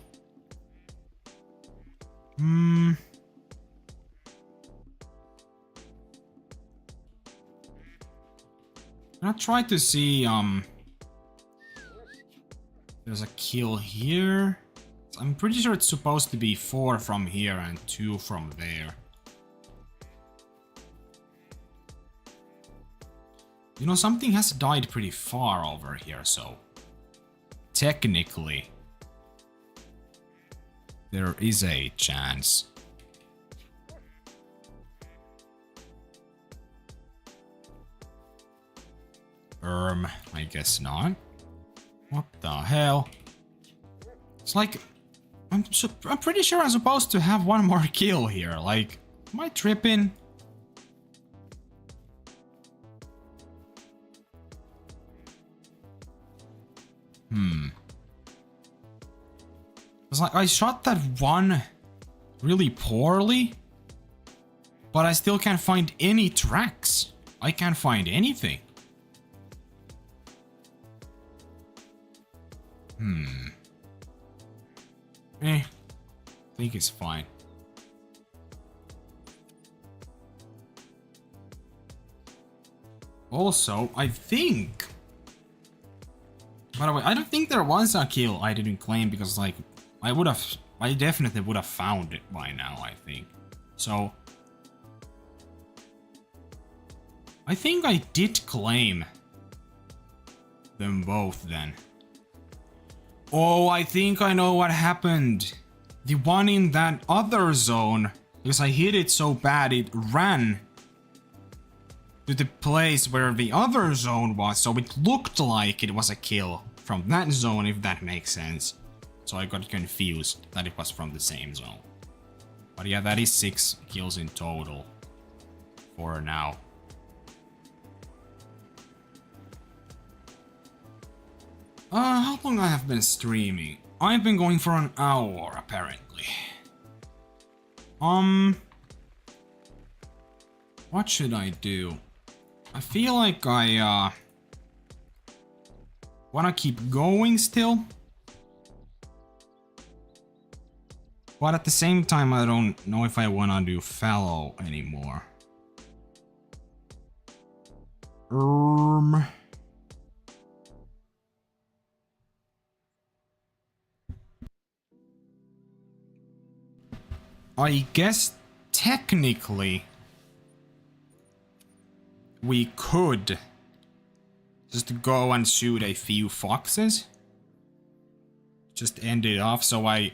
I'll try to see there's a kill here. I'm pretty sure it's supposed to be 4 from here and 2 from there. You know, something has died pretty far over here, so technically there is a chance. I guess not. What the hell? It's like I'm pretty sure I'm supposed to have one more kill here. Like, am I tripping? It's like I shot that one really poorly, but I still can't find any tracks. I can't find anything. I think it's fine. Also, I think... By the way, I don't think there was a kill I didn't claim because, like, I definitely would have found it by now, I think. So... I think I did claim them both then. Oh, I think I know what happened. The one in that other zone, because I hit it so bad, it ran to the place where the other zone was, so it looked like it was a kill from that zone, if that makes sense. So I got confused that it was from the same zone. But yeah, that is 6 kills in total for now. How long I have been streaming? I've been going for an hour, apparently. What should I do? I feel like I, wanna keep going still. But at the same time, I don't know if I wanna do Fallow anymore. I guess technically we could just go and shoot a few foxes. Just end it off so I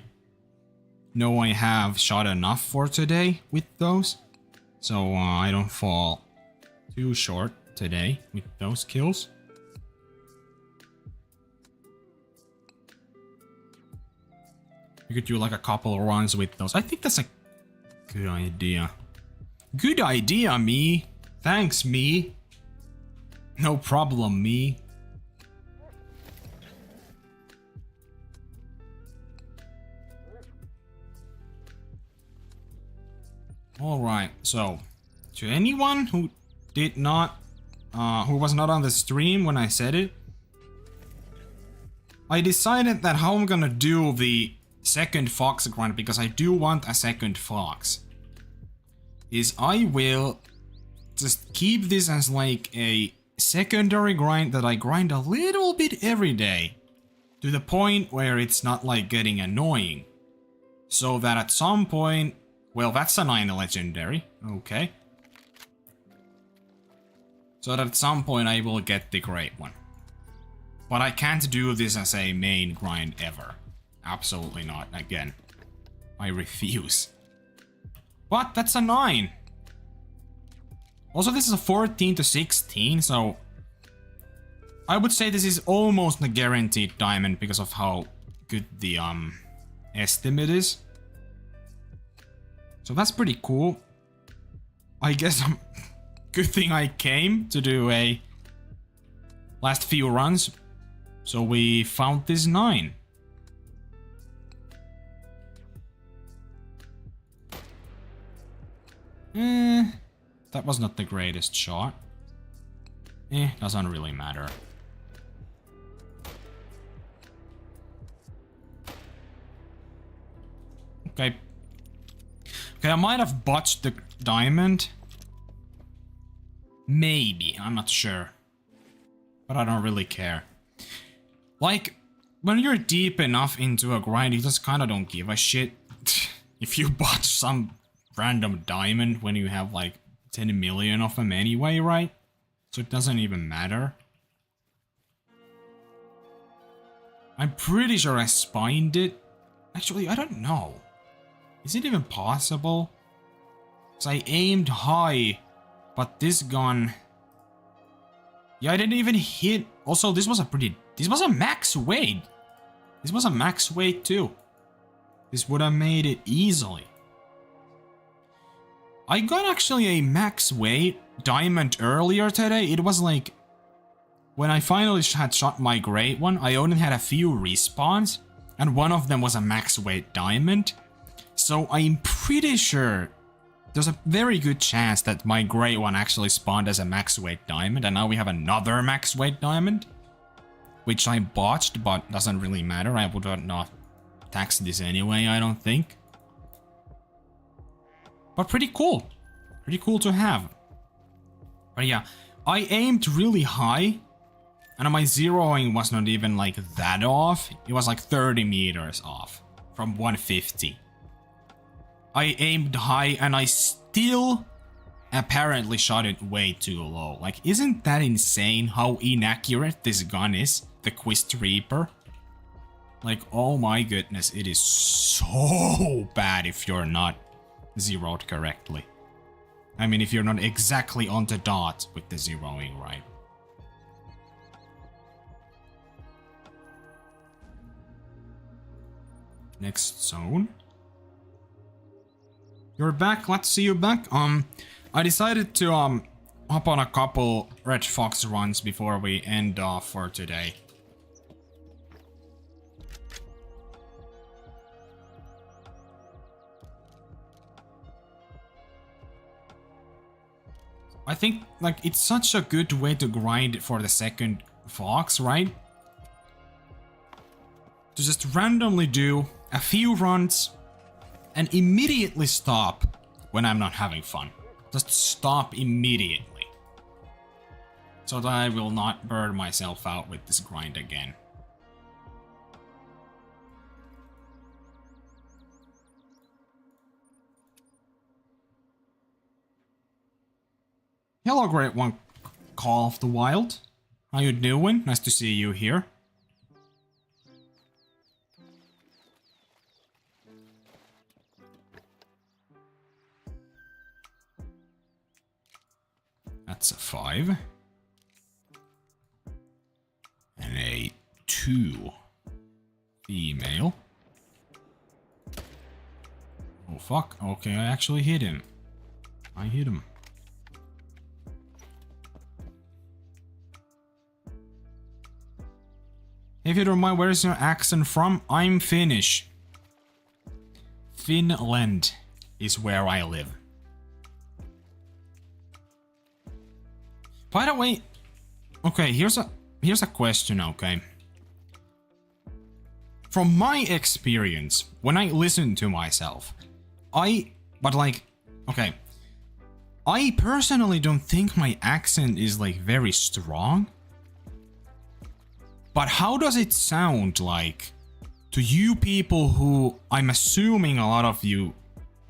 know I have shot enough for today with those. So I don't fall too short today with those kills. You could do like a couple of runs with those. I think that's a good idea. Good idea, me. Thanks, me. No problem, me. Alright, so to anyone who did not, who was not on the stream when I said it, I decided that how I'm gonna do the second fox grind, because I do want a second fox, is I will just keep this as like a secondary grind that I grind a little bit every day, to the point where it's not like getting annoying, so that at some point, well, that's a 9 legendary, okay, so that at some point I will get the great one. But I can't do this as a main grind ever. Absolutely not. Again, I refuse. But that's a 9. Also, this is a 14 to 16, so I would say this is almost a guaranteed diamond because of how good the estimate is. So that's pretty cool. I guess good thing I came to do a last few runs. So we found this 9. That was not the greatest shot. Doesn't really matter. Okay. Okay, I might have botched the diamond. Maybe, I'm not sure. But I don't really care. Like, when you're deep enough into a grind, you just kinda don't give a shit if you botch some random diamond when you have like 10 million of them anyway, right? So it doesn't even matter. I'm pretty sure I spined it. Actually, I don't know. Is it even possible? Because I aimed high, but this gun... Yeah, I didn't even hit... Also, this was a max weight. This was a max weight too. This would have made it easily. I got actually a max weight diamond earlier today. It was like... When I finally had shot my great one, I only had a few respawns. And one of them was a max weight diamond. So I'm pretty sure there's a very good chance that my great one actually spawned as a max weight diamond. And now we have another max weight diamond. Which I botched, but doesn't really matter. I would not tax this anyway, I don't think. But pretty cool. Pretty cool to have. But yeah, I aimed really high. And my zeroing was not even like that off. It was like 30 meters off from 150. I aimed high and I still apparently shot it way too low. Like, isn't that insane how inaccurate this gun is? The Quist Reaper. Like, oh my goodness, it is so bad if you're not zeroed correctly. I mean, if you're not exactly on the dot with the zeroing, right? Next zone. You're back, let's see you back. I decided to hop on a couple Red Fox runs before we end off for today. I think, like, it's such a good way to grind for the second Fox, right? To just randomly do a few runs and immediately stop when I'm not having fun. Just stop immediately. So that I will not burn myself out with this grind again. Hello, great one, Call of the Wild. How you doing? Nice to see you here. That's a 5. And a 2. Female. Oh fuck, okay, I actually hit him. I hit him. If you don't mind, where is your accent from? I'm Finnish. Finland is where I live. By the way, okay, here's a question, okay? From my experience, when I listen to myself, I personally don't think my accent is like very strong. But how does it sound like to you people who, I'm assuming a lot of you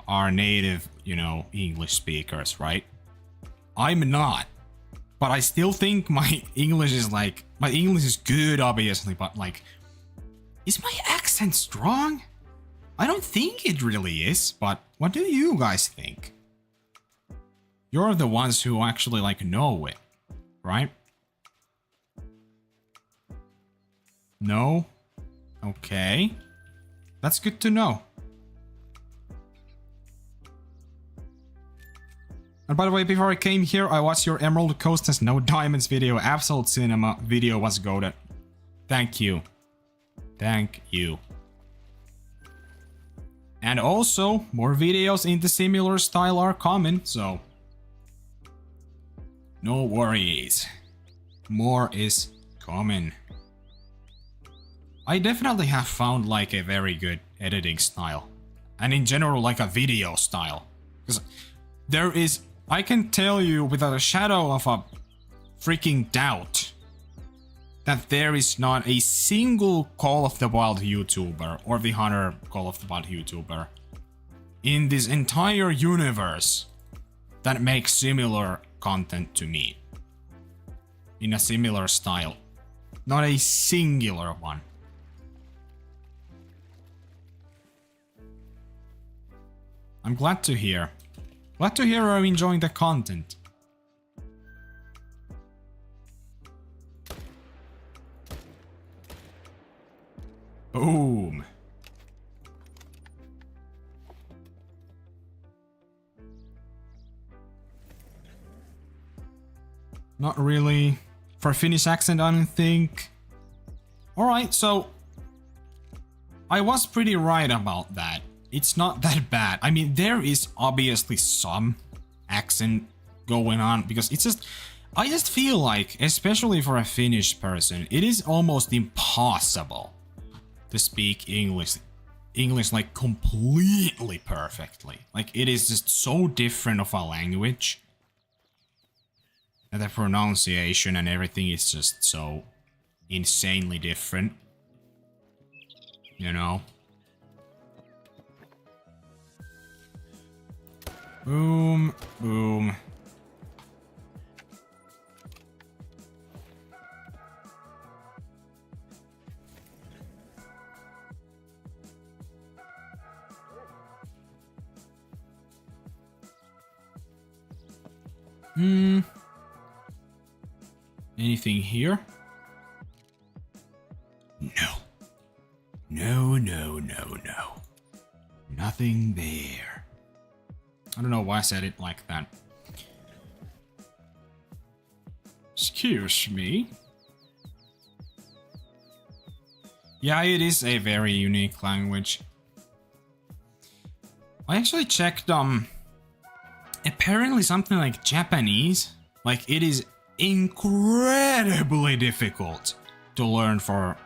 are native, you know, English speakers, right? I'm not. But I still think my English is good, obviously, but like, is my accent strong? I don't think it really is, but what do you guys think? You're the ones who actually like know it, right? No? Okay. That's good to know. And by the way, before I came here, I watched your Emerald Coast has no diamonds video. Absolute Cinema video was goated. Thank you. Thank you. And also, more videos in the similar style are coming, so... no worries. More is coming. I definitely have found like a very good editing style. And in general, like a video style. Because there is... I can tell you without a shadow of a freaking doubt that there is not a single Call of the Wild YouTuber or the Hunter Call of the Wild YouTuber in this entire universe that makes similar content to me. In a similar style. Not a singular one. I'm glad to hear. Glad to hear you're enjoying the content. Boom. Not really. For a Finnish accent, I don't think. Alright, so... I was pretty right about that. It's not that bad. I mean, there is obviously some accent going on because it's just... I just feel like, especially for a Finnish person, it is almost impossible to speak English like completely perfectly. Like, it is just so different of a language. And the pronunciation and everything is just so insanely different. You know? Boom, boom. Anything here? No. No, no, no, no. Nothing there. I don't know why I said it like that. Excuse me. Yeah, it is a very unique language. I actually checked, apparently something like Japanese, like it is incredibly difficult to learn for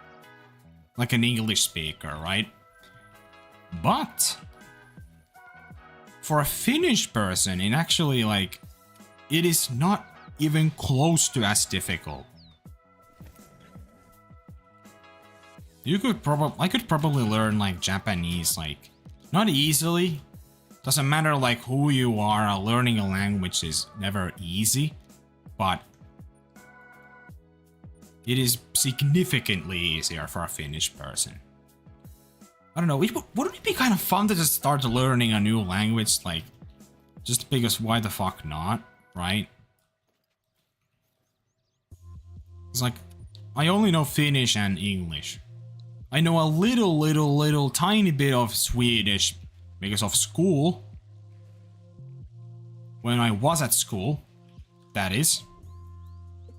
like an English speaker, right? But for a Finnish person, it actually like, it is not even close to as difficult. I could probably learn like Japanese, like not easily. Doesn't matter like who you are, learning a language is never easy, but it is significantly easier for a Finnish person. I don't know, wouldn't it be kind of fun to just start learning a new language, like, just because why the fuck not, right? It's like, I only know Finnish and English. I know a little tiny bit of Swedish because of school. when I was at school, that is.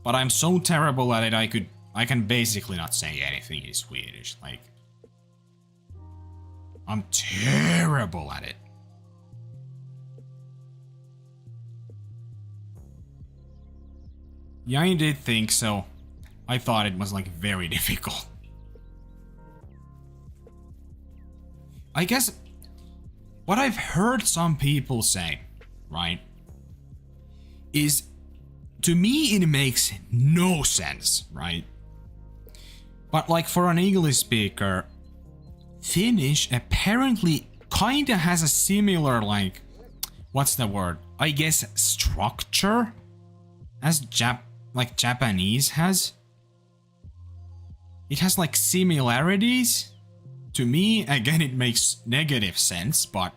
But I'm so terrible at it, I can basically not say anything in Swedish. Like, I'm terrible at it. Yeah, I did think so. I thought it was like very difficult. I guess what I've heard some people say, right, is to me it makes no sense, right? But like for an English speaker, Finnish apparently kinda has a similar, like, what's the word? I guess structure as Japanese has. It has like similarities. To me, again, it makes negative sense, but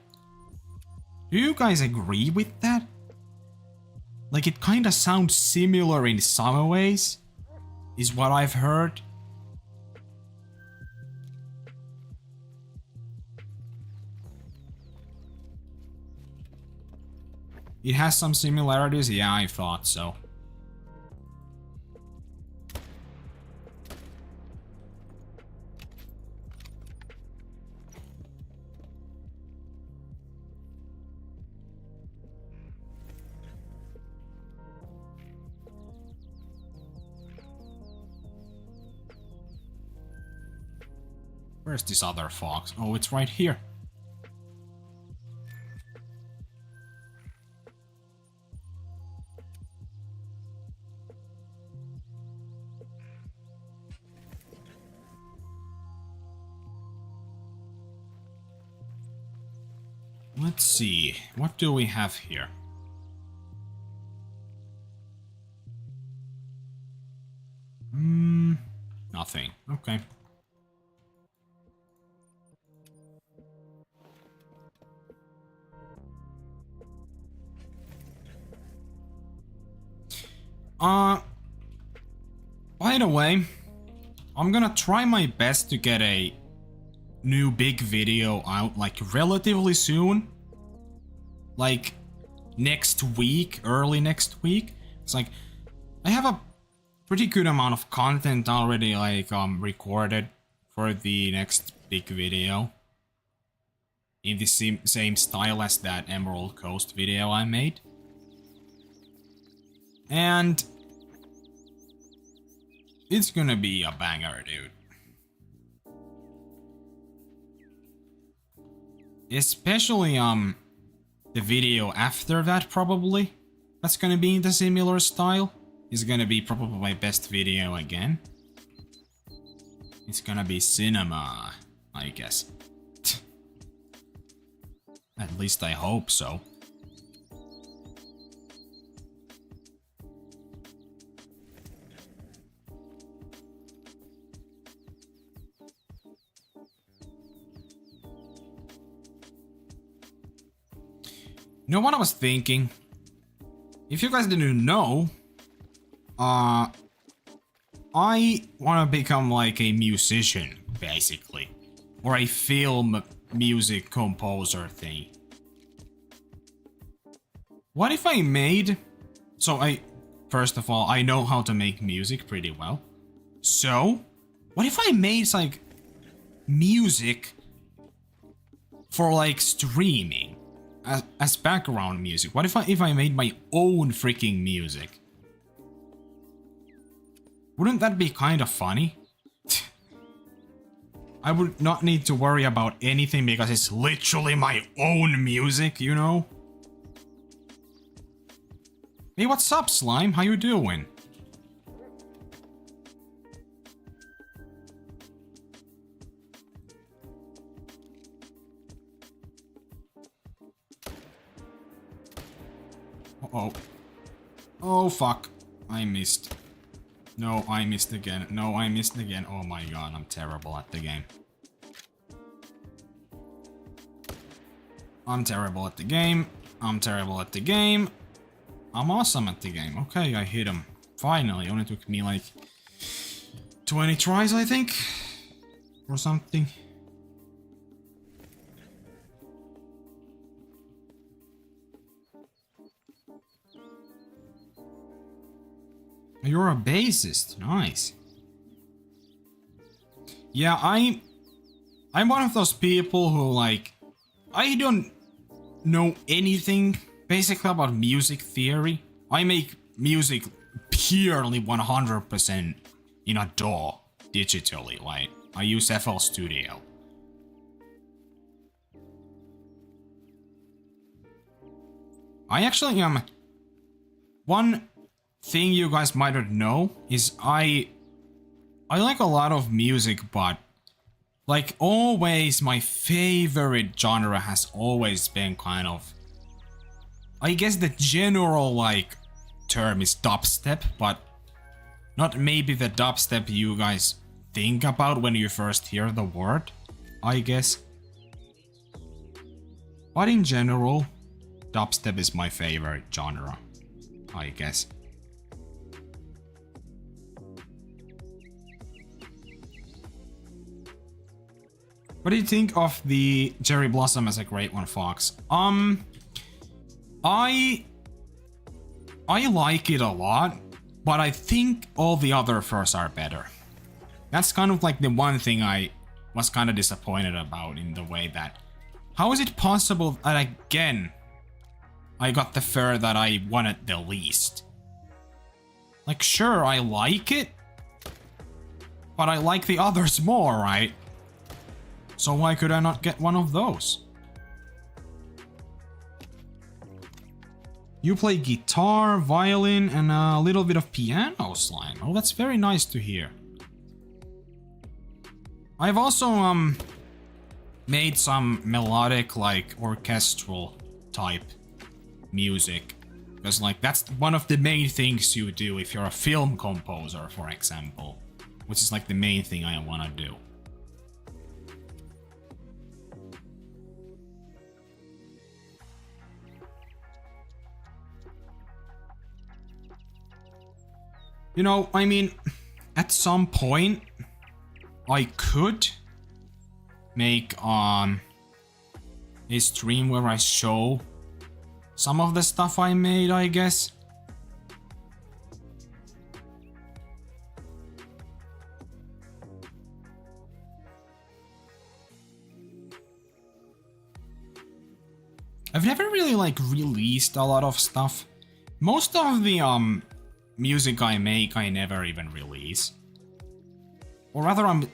do you guys agree with that? Like, it kinda sounds similar in some ways, is what I've heard. It has some similarities? Yeah, I thought so. Where's this other fox? Oh, it's right here. Let's see, what do we have here? Nothing. Okay. By the way, I'm gonna try my best to get a new big video out like relatively soon. Like next week, early next week. It's like I have a pretty good amount of content already like recorded for the next big video. In the same style as that Emerald Coast video I made. And it's gonna be a banger, dude. Especially the video after that, probably. That's gonna be in the similar style. Is gonna be probably my best video again. It's gonna be cinema, I guess. At least I hope so. You know what I was thinking? If you guys didn't know, I want to become like a musician, basically. Or a film music composer thing. What if I made... First of all, I know how to make music pretty well. So, what if I made like music for like streaming? As background music. What if I made my own freaking music? Wouldn't that be kind of funny? I would not need to worry about anything because it's literally my own music, you know? Hey, what's up, Slime? How you doing? Uh-oh. Oh, fuck. I missed. No, I missed again. No, I missed again. Oh my god, I'm terrible at the game. I'm terrible at the game. I'm terrible at the game. I'm awesome at the game. Okay, I hit him. Finally, only took me like 20 tries, I think. Or something. You're a bassist. Nice. Yeah, I'm one of those people who, like, I don't know anything basically about music theory. I make music purely 100% in a DAW digitally. Like, I use FL Studio. I actually one thing you guys might not know is I like a lot of music, but like always my favorite genre has always been kind of, I guess the general like term is dubstep, but not maybe the dubstep you guys think about when you first hear the word, I guess. But in general, dubstep is my favorite genre, I guess. What do you think of the Cherry Blossom as a great one, Fox? I like it a lot, but I think all the other firsts are better. That's kind of like the one thing I was kind of disappointed about, in the way that, how is it possible that again I got the fur that I wanted the least? Like, sure, I like it, but I like the others more, right? So why could I not get one of those? You play guitar, violin, and a little bit of piano, Slime. Oh, that's very nice to hear. I've also made some melodic, like, orchestral type music. Because, like, that's one of the main things you do if you're a film composer, for example. Which is, like, the main thing I want to do. You know, I mean, at some point, I could make a stream where I show some of the stuff I made, I guess. I've never really, like, released a lot of stuff. Most of the music I make, I never even release. Or rather, I'm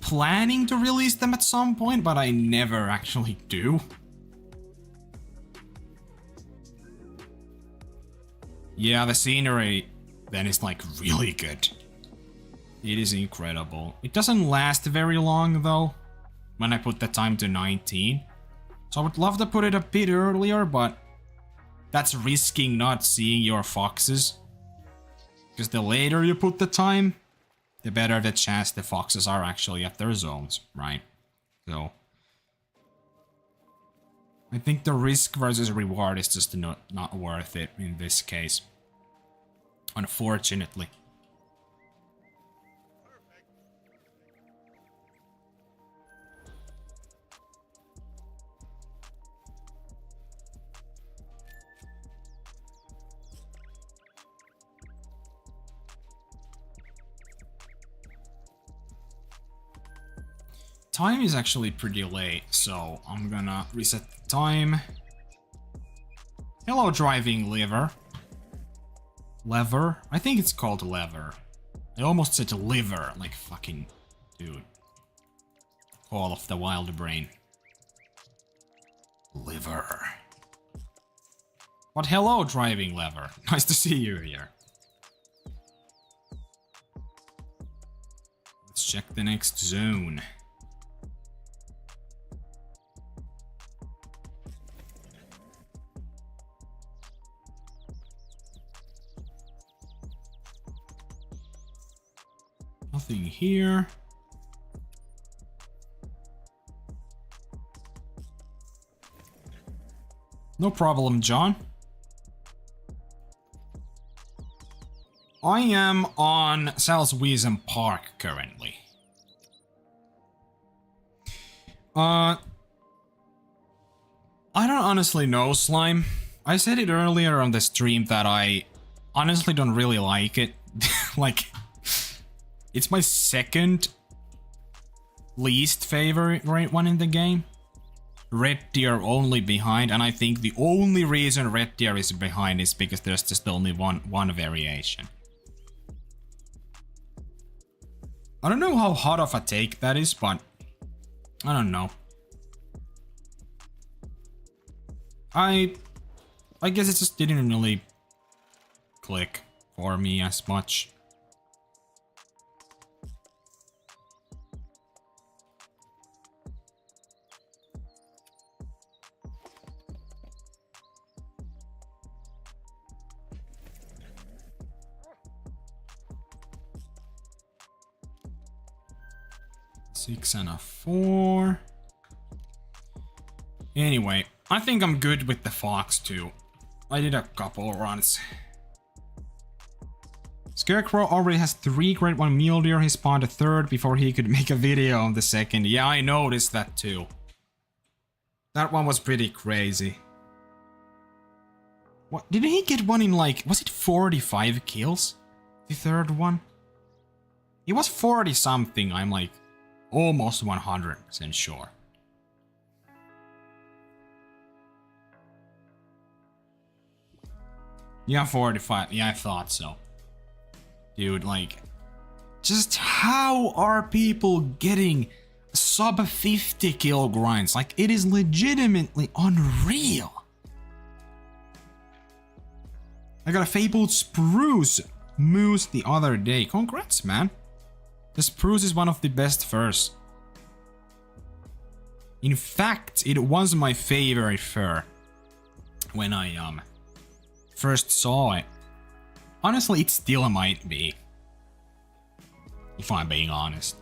planning to release them at some point, but I never actually do. Yeah, the scenery then is, like, really good. It is incredible. It doesn't last very long, though, when I put the time to 19. So I would love to put it a bit earlier, but that's risking not seeing your foxes. Because the later you put the time, the better the chance the foxes are actually at their zones, right? So I think the risk versus reward is just not worth it in this case. Unfortunately. Time is actually pretty late, so I'm gonna reset the time. Hello, driving lever. Lever? I think it's called lever. I almost said liver, like fucking dude. Call of the wild brain. Liver. But hello, driving lever. Nice to see you here. Let's check the next zone. Nothing here. No problem, John. I am on Salzwiesen Park currently. I don't honestly know, Slime. I said it earlier on the stream that I honestly don't really like it. like, it's my second least favorite one in the game. Red Deer only behind, and I think the only reason Red Deer is behind is because there's just only one variation. I don't know how hot of a take that is, but I don't know. I guess it just didn't really click for me as much. Six and a 4. Anyway, I think I'm good with the fox too. I did a couple runs. Scarecrow already has 3 grade 1 mule deer. He spawned a 3rd before he could make a video on the 2nd. Yeah, I noticed that too. That one was pretty crazy. What? Didn't he get one in like, was it 45 kills? The 3rd one? It was 40 something, I'm like almost 100% sure. Yeah, 45. Yeah, I thought so. Dude, like, just how are people getting sub 50 kill grinds? Like, it is legitimately unreal. I got a fabled spruce moose the other day. Congrats, man. The spruce is one of the best furs. In fact, it was my favorite fur when I first saw it. Honestly, it still might be, if I'm being honest.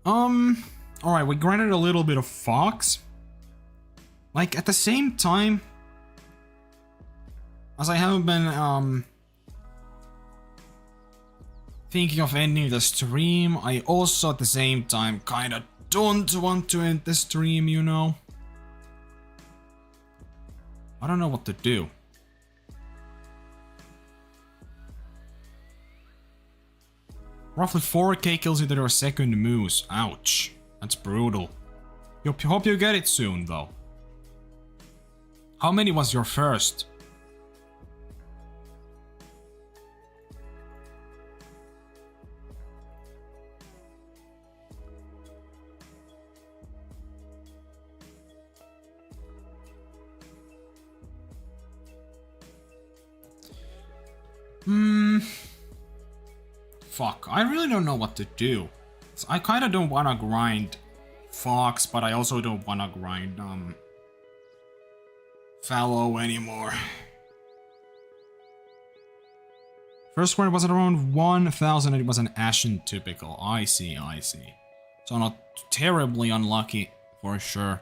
Alright, we grinded a little bit of fox. Like, at the same time, as I haven't been, thinking of ending the stream, I also at the same time kinda don't want to end the stream, you know? I don't know what to do. Roughly 4k kills into their second moose. Ouch. That's brutal. Hope you get it soon, though. How many was your first? Fuck, I really don't know what to do. So I kinda don't wanna grind fox, but I also don't wanna grind, fallow anymore. First one was at around 1000, it was an ashen typical. I see. So not terribly unlucky, for sure.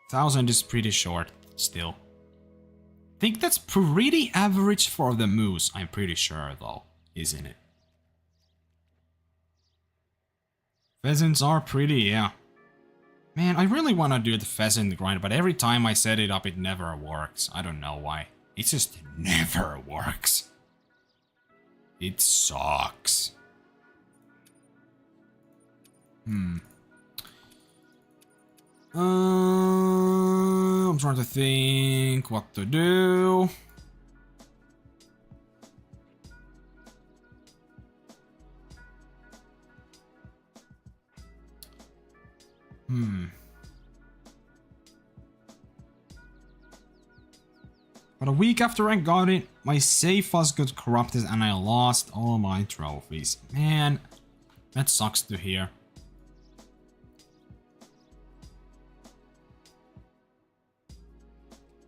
1000 is pretty short, still. I think that's pretty average for the moose, I'm pretty sure though, isn't it? Pheasants are pretty, yeah. Man, I really want to do the pheasant grind, but every time I set it up, it never works. I don't know why. It just never works. It sucks. I'm trying to think what to do. But a week after I got it, my safe was got corrupted and I lost all my trophies. Man, that sucks to hear.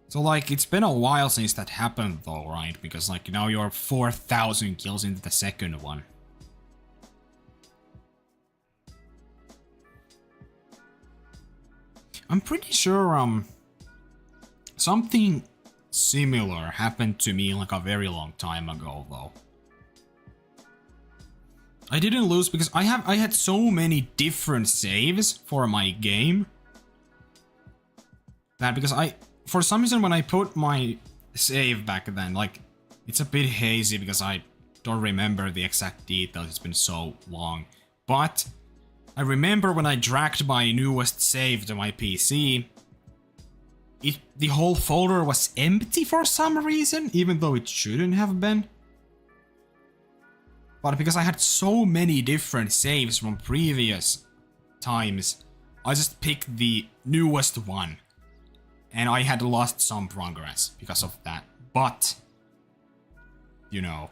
So like, it's been a while since that happened though, right? Because like, now you're 4000 kills into the second one. I'm pretty sure, something similar happened to me like a very long time ago though. I didn't lose because I had so many different saves for my game. that because for some reason when I put my save back then, like, it's a bit hazy because I don't remember the exact details, it's been so long. But I remember when I dragged my newest save to my PC, the whole folder was empty for some reason, even though it shouldn't have been. But because I had so many different saves from previous times, I just picked the newest one. And I had lost some progress because of that. But, you know,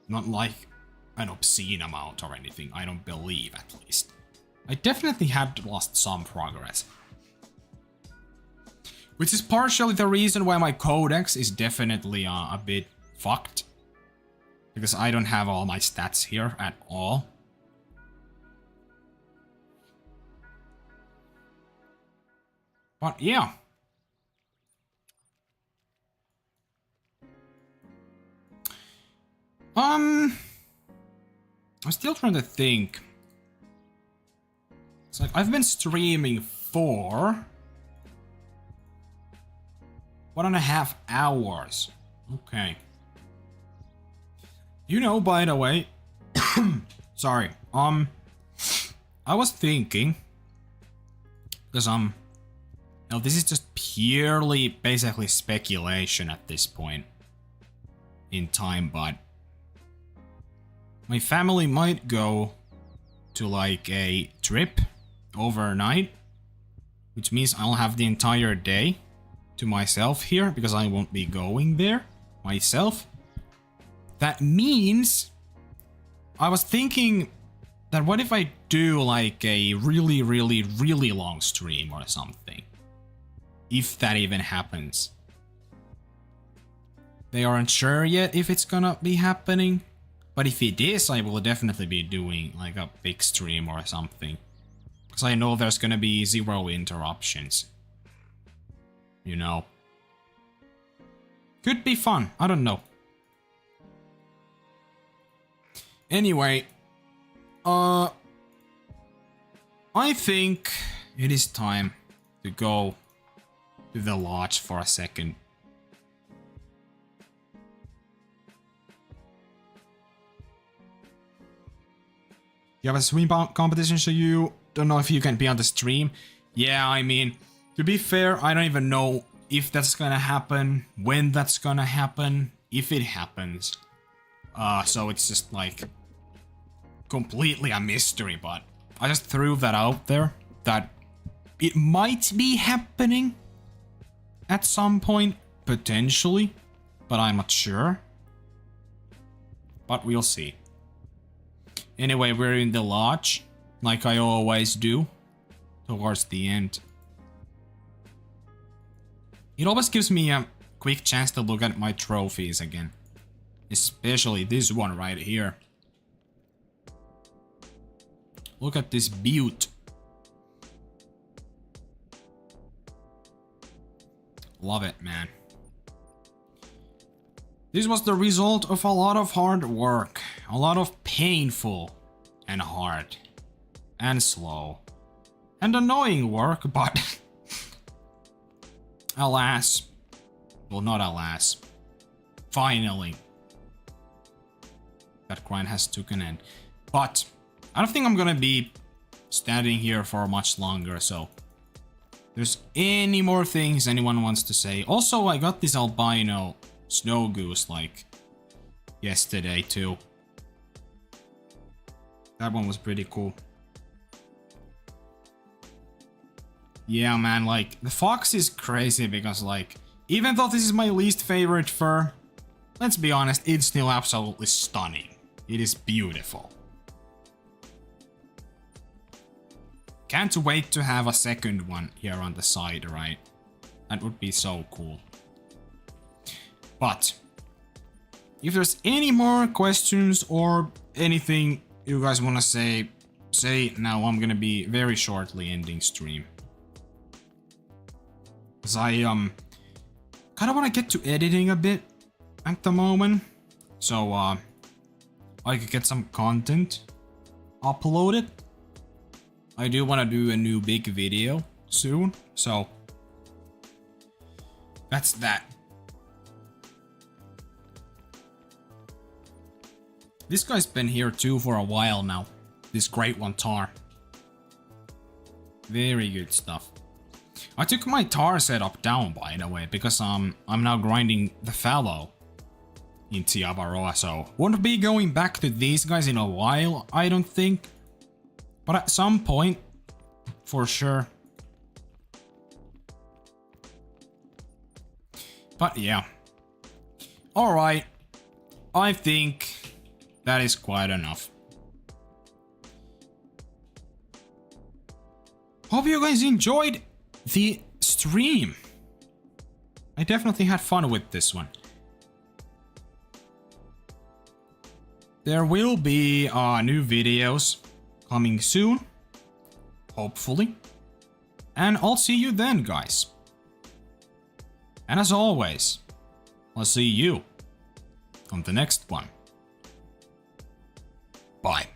not like an obscene amount or anything, I don't believe at least. I definitely had lost some progress. Which is partially the reason why my codex is definitely a bit fucked. Because I don't have all my stats here at all. But yeah. I'm still trying to think. It's like I've been streaming for 1.5 hours. Okay. You know, by the way, sorry. I was thinking, because now this is just purely basically speculation at this point in time, but my family might go to like a trip overnight, which means I'll have the entire day to myself here because I won't be going there myself. That means I was thinking that what if I do like a really long stream or something? If that even happens. They aren't sure yet if it's gonna be happening. But if it is, I will definitely be doing like a big stream or something. Because I know there's gonna be 0 interruptions. You know. Could be fun, I don't know. Anyway, I think it is time to go to the lodge for a second. You have a swim competition, so you don't know if you can be on the stream. Yeah, I mean, to be fair, I don't even know if that's gonna happen, when that's gonna happen, if it happens. So it's just like completely a mystery, but I just threw that out there that it might be happening at some point, potentially, but I'm not sure. But we'll see. Anyway, we're in the lodge, like I always do, towards the end. It always gives me a quick chance to look at my trophies again. Especially this one right here. Look at this beaut. Love it, man. This was the result of a lot of hard work. A lot of painful and hard and slow and annoying work, but alas, well, not alas, finally that grind has took an end. But I don't think I'm gonna be standing here for much longer, so if there's any more things anyone wants to say. Also, I got this albino snow goose like yesterday too. That one was pretty cool. Yeah, man, like, the fox is crazy because, like, even though this is my least favorite fur, let's be honest, it's still absolutely stunning. It is beautiful. Can't wait to have a second one here on the side, right? That would be so cool. But if there's any more questions or anything you guys want to say now. I'm gonna be very shortly ending stream. Cause I kind of want to get to editing a bit at the moment. So I could get some content uploaded. I do want to do a new big video soon. So That's that. This guy's been here too for a while now. This great one, Tar. Very good stuff. I took my Tar setup down, by the way, because I'm now grinding the Fallow in Tiavaroa, so won't be going back to these guys in a while, I don't think. But at some point, for sure. But yeah. Alright. I think that is quite enough. Hope you guys enjoyed the stream. I definitely had fun with this one. There will be new videos coming soon, hopefully. And I'll see you then, guys. And as always, I'll see you on the next one. Bye.